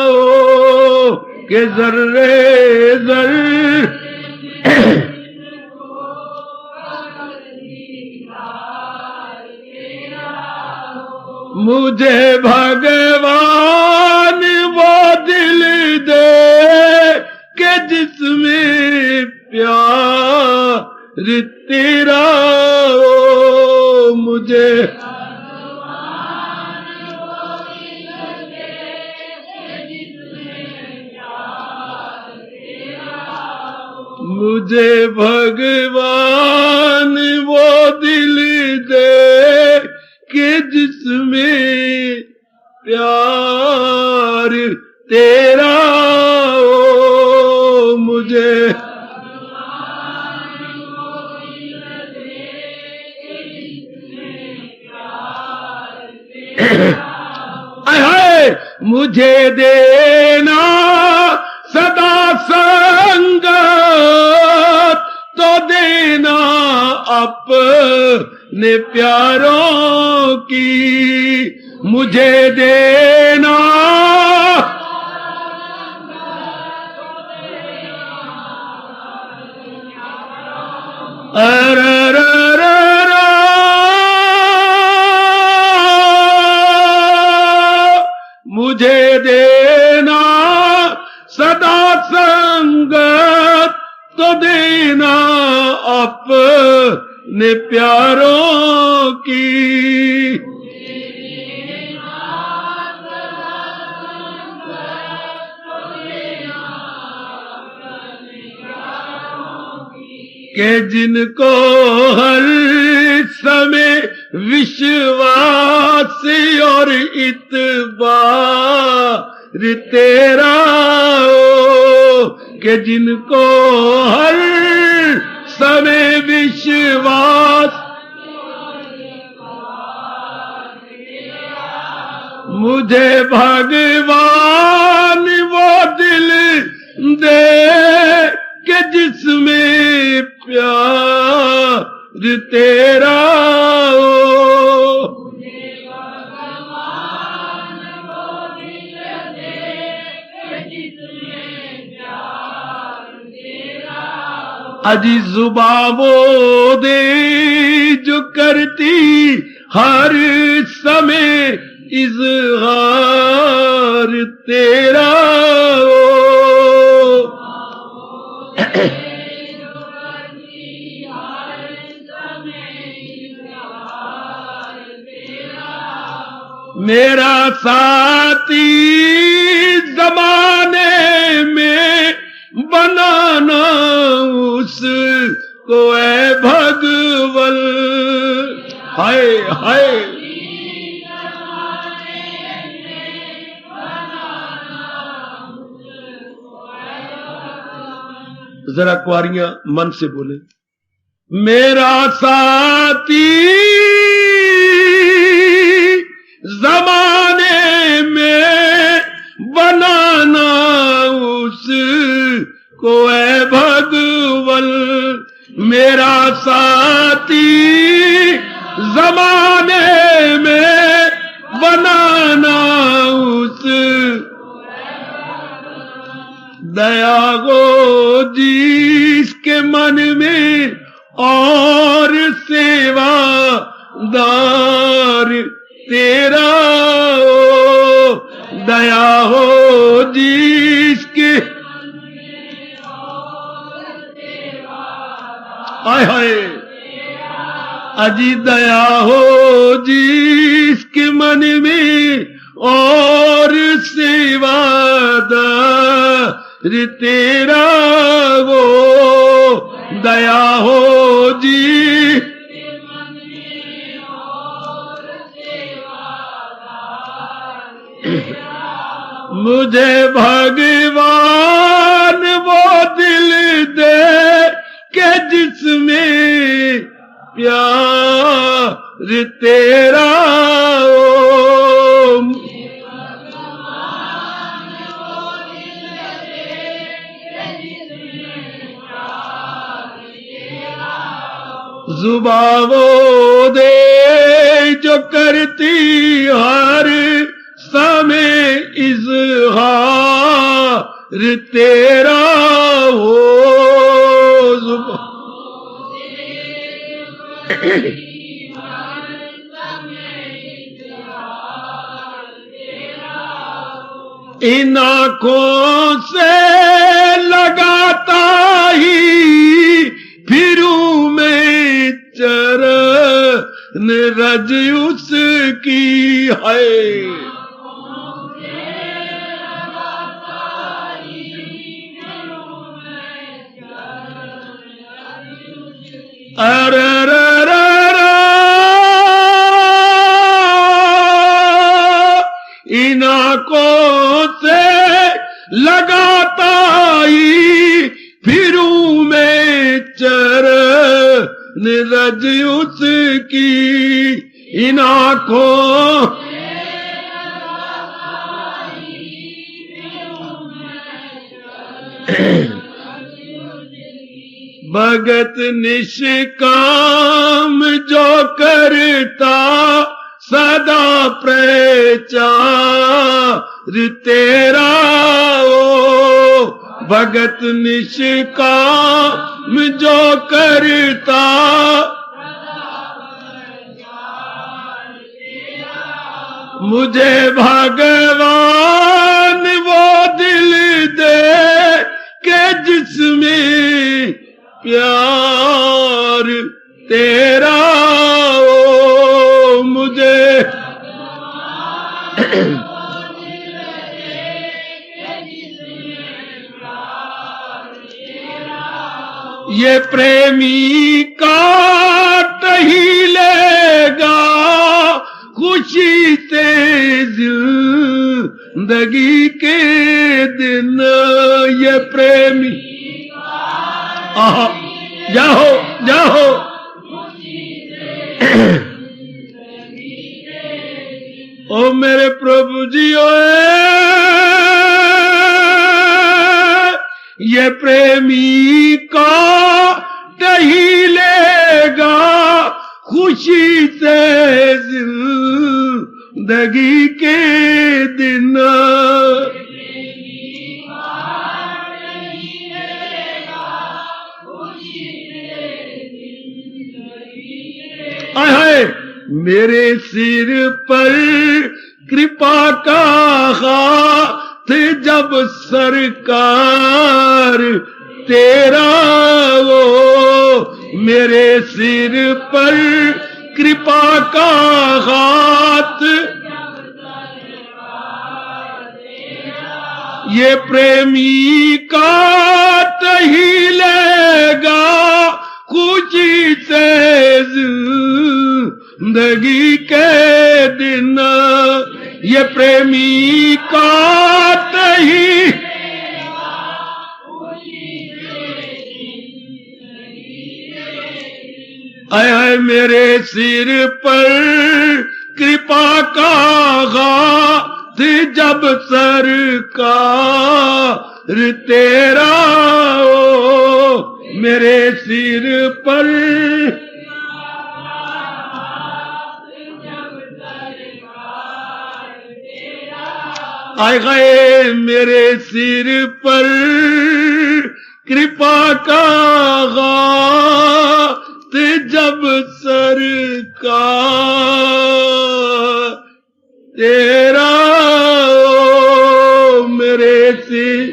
हो। के जर्रे जर मुझे भगवान वो दिल दे के जिसमें प्यार तेरा हो। मुझे मुझे भगवान वो दिल दे कि जिसमें प्यार तेरा हो। मुझे मुझे देना सदा संगत तो देना अपने प्यारों की। मुझे देना मुझे देना सदा संगत तो देना अपने प्यारों की। के जिनको हर समय विश्वास और इतबार तेरा हो। के जिनको हर समय विश्वास मुझे भगवान वो दिल दे के जिसमें प्यार तेरा हो। अजी जुबा वो दे जो करती हर समय इज़हार तेरा हो। मेरा साथी जमाने में बनाना उसको है भगवल। हाय हाय जरा कुआरियां मन से बोले। मेरा साथी जमाने में बनाना उसको है भगवल। मेरा साथी जमाने में बनाना उस दया को जिसके मन में और सेवादार तेरा हो। दया हो जिसके हाय हाय अजी दया हो जिसके मन में और सेवादार तेरा वो। दया हो जी मुझे भगवान वो दिल दे के जिसमें प्यार तेरा हो। जुबा वो दे जो करती हर समय इज़हार तेरा हो जुबान। इन आंखों से लगाता ही फिरूं मैं चरण रज उसकी है। अरे इन आंखों से लगाता ही फिरूं मैं चरण रज उसकी। इन आंखों भगत निष्काम जो करता सदा प्रचार तेरा ओ। भगत निष्काम जो करता मुझे भगवान वो दिल दे के जिसमें प्यार तेरा ओ। मुझे ये प्रेमी काट ही लेगा खुशी से जिंदगी के दिन। ये प्रेमी जाओ जाओ ओ मेरे प्रभु जी ये प्रेमी काट ही लेगा खुशी से जिंदगी के दिन। आए मेरे सिर पर कृपा का हाथ जब सरकार तेरा वो। मेरे सिर पर कृपा का हाथ ये प्रेमी काट ही लेगा खुशी से जिंदगी के दिन। ये प्रेमी काट ही आए मेरे सिर पर कृपा का हाथ जब सरकार तेरा ओ। मेरे सिर पर आए गए मेरे सिर पर कृपा का हाथ जब सरकार तेरा ओ। मेरे सिर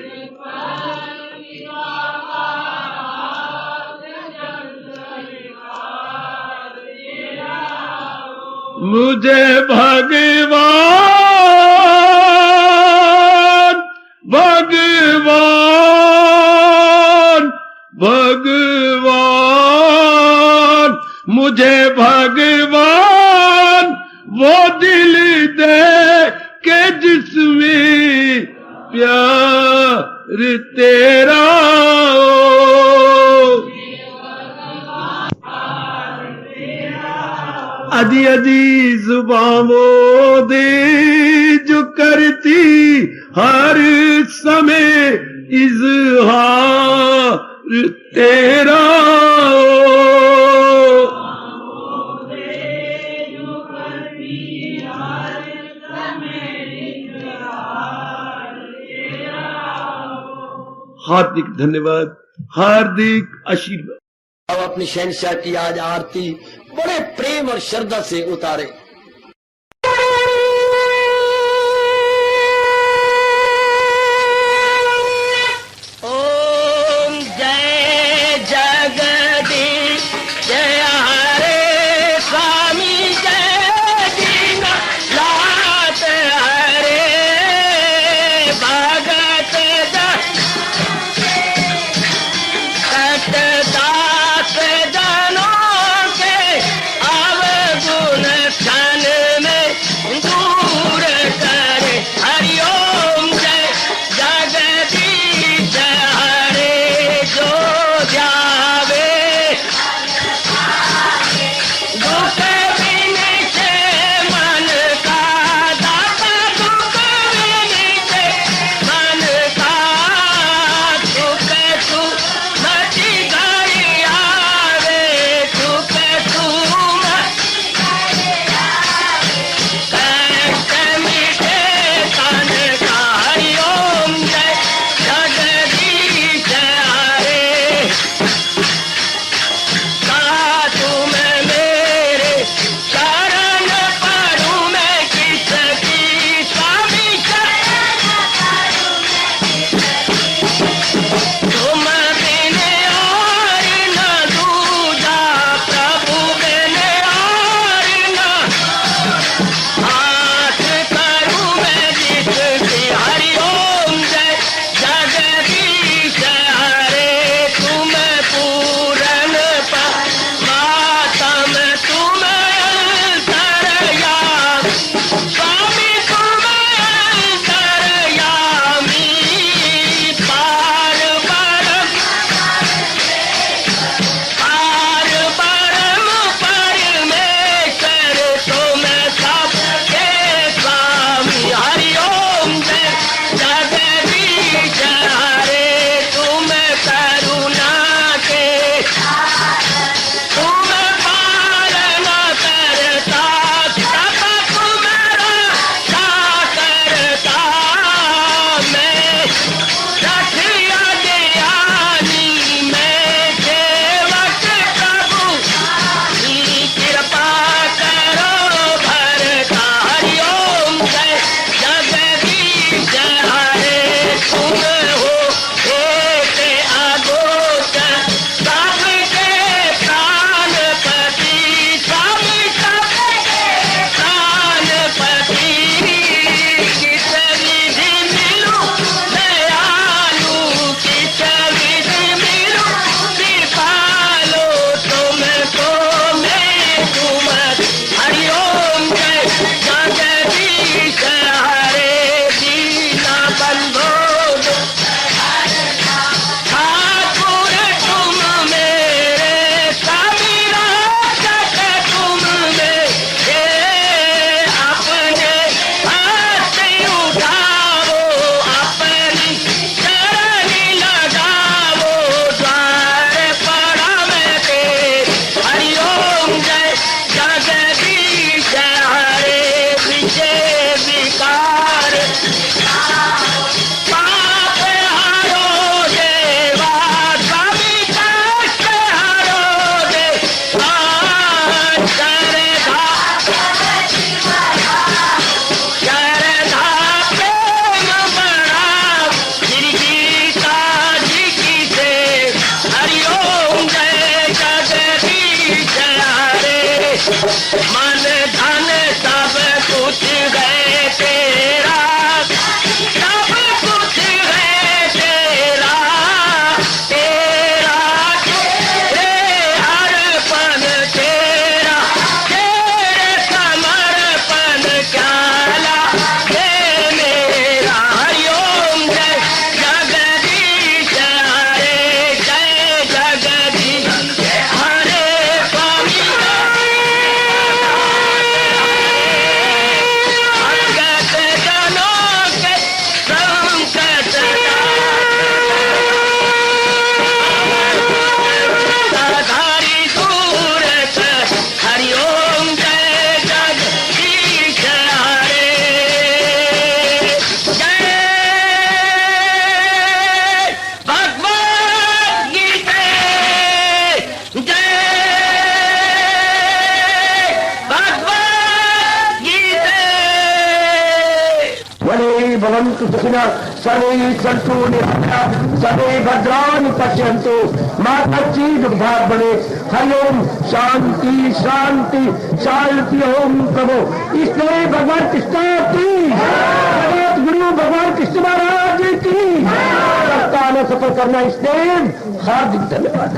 मुझे भगवान भगवान भगवान मुझे भगवान वो दिल दे के जिसमें प्यार तेरा ओ। अजी अजी जुबान वो दे जो करती हर समय इजहार तेरा हार्दिक धन्यवाद, हार्दिक आशीर्वाद। अब अपनी शहंशाह की आज आरती बड़े प्रेम और श्रद्धा से उतारे। ओम जय जगदीश जय हरे स्वामी जय दीनानाथ हरे भगत सतदास जनों के अवगुण सुखिनः सर्वे सन्तु निरामयाः सर्वे भद्राणि पश्यन्तु मा कश्चित् दुःखात् भवेत्। हरि ओम शांति शांति शांति। ओम प्रभु इसलिए भगवान कृष्ण की जगत गुरु भगवान कृष्ण महाराज की सफल करना इसलिए हार्दिक धन्यवाद।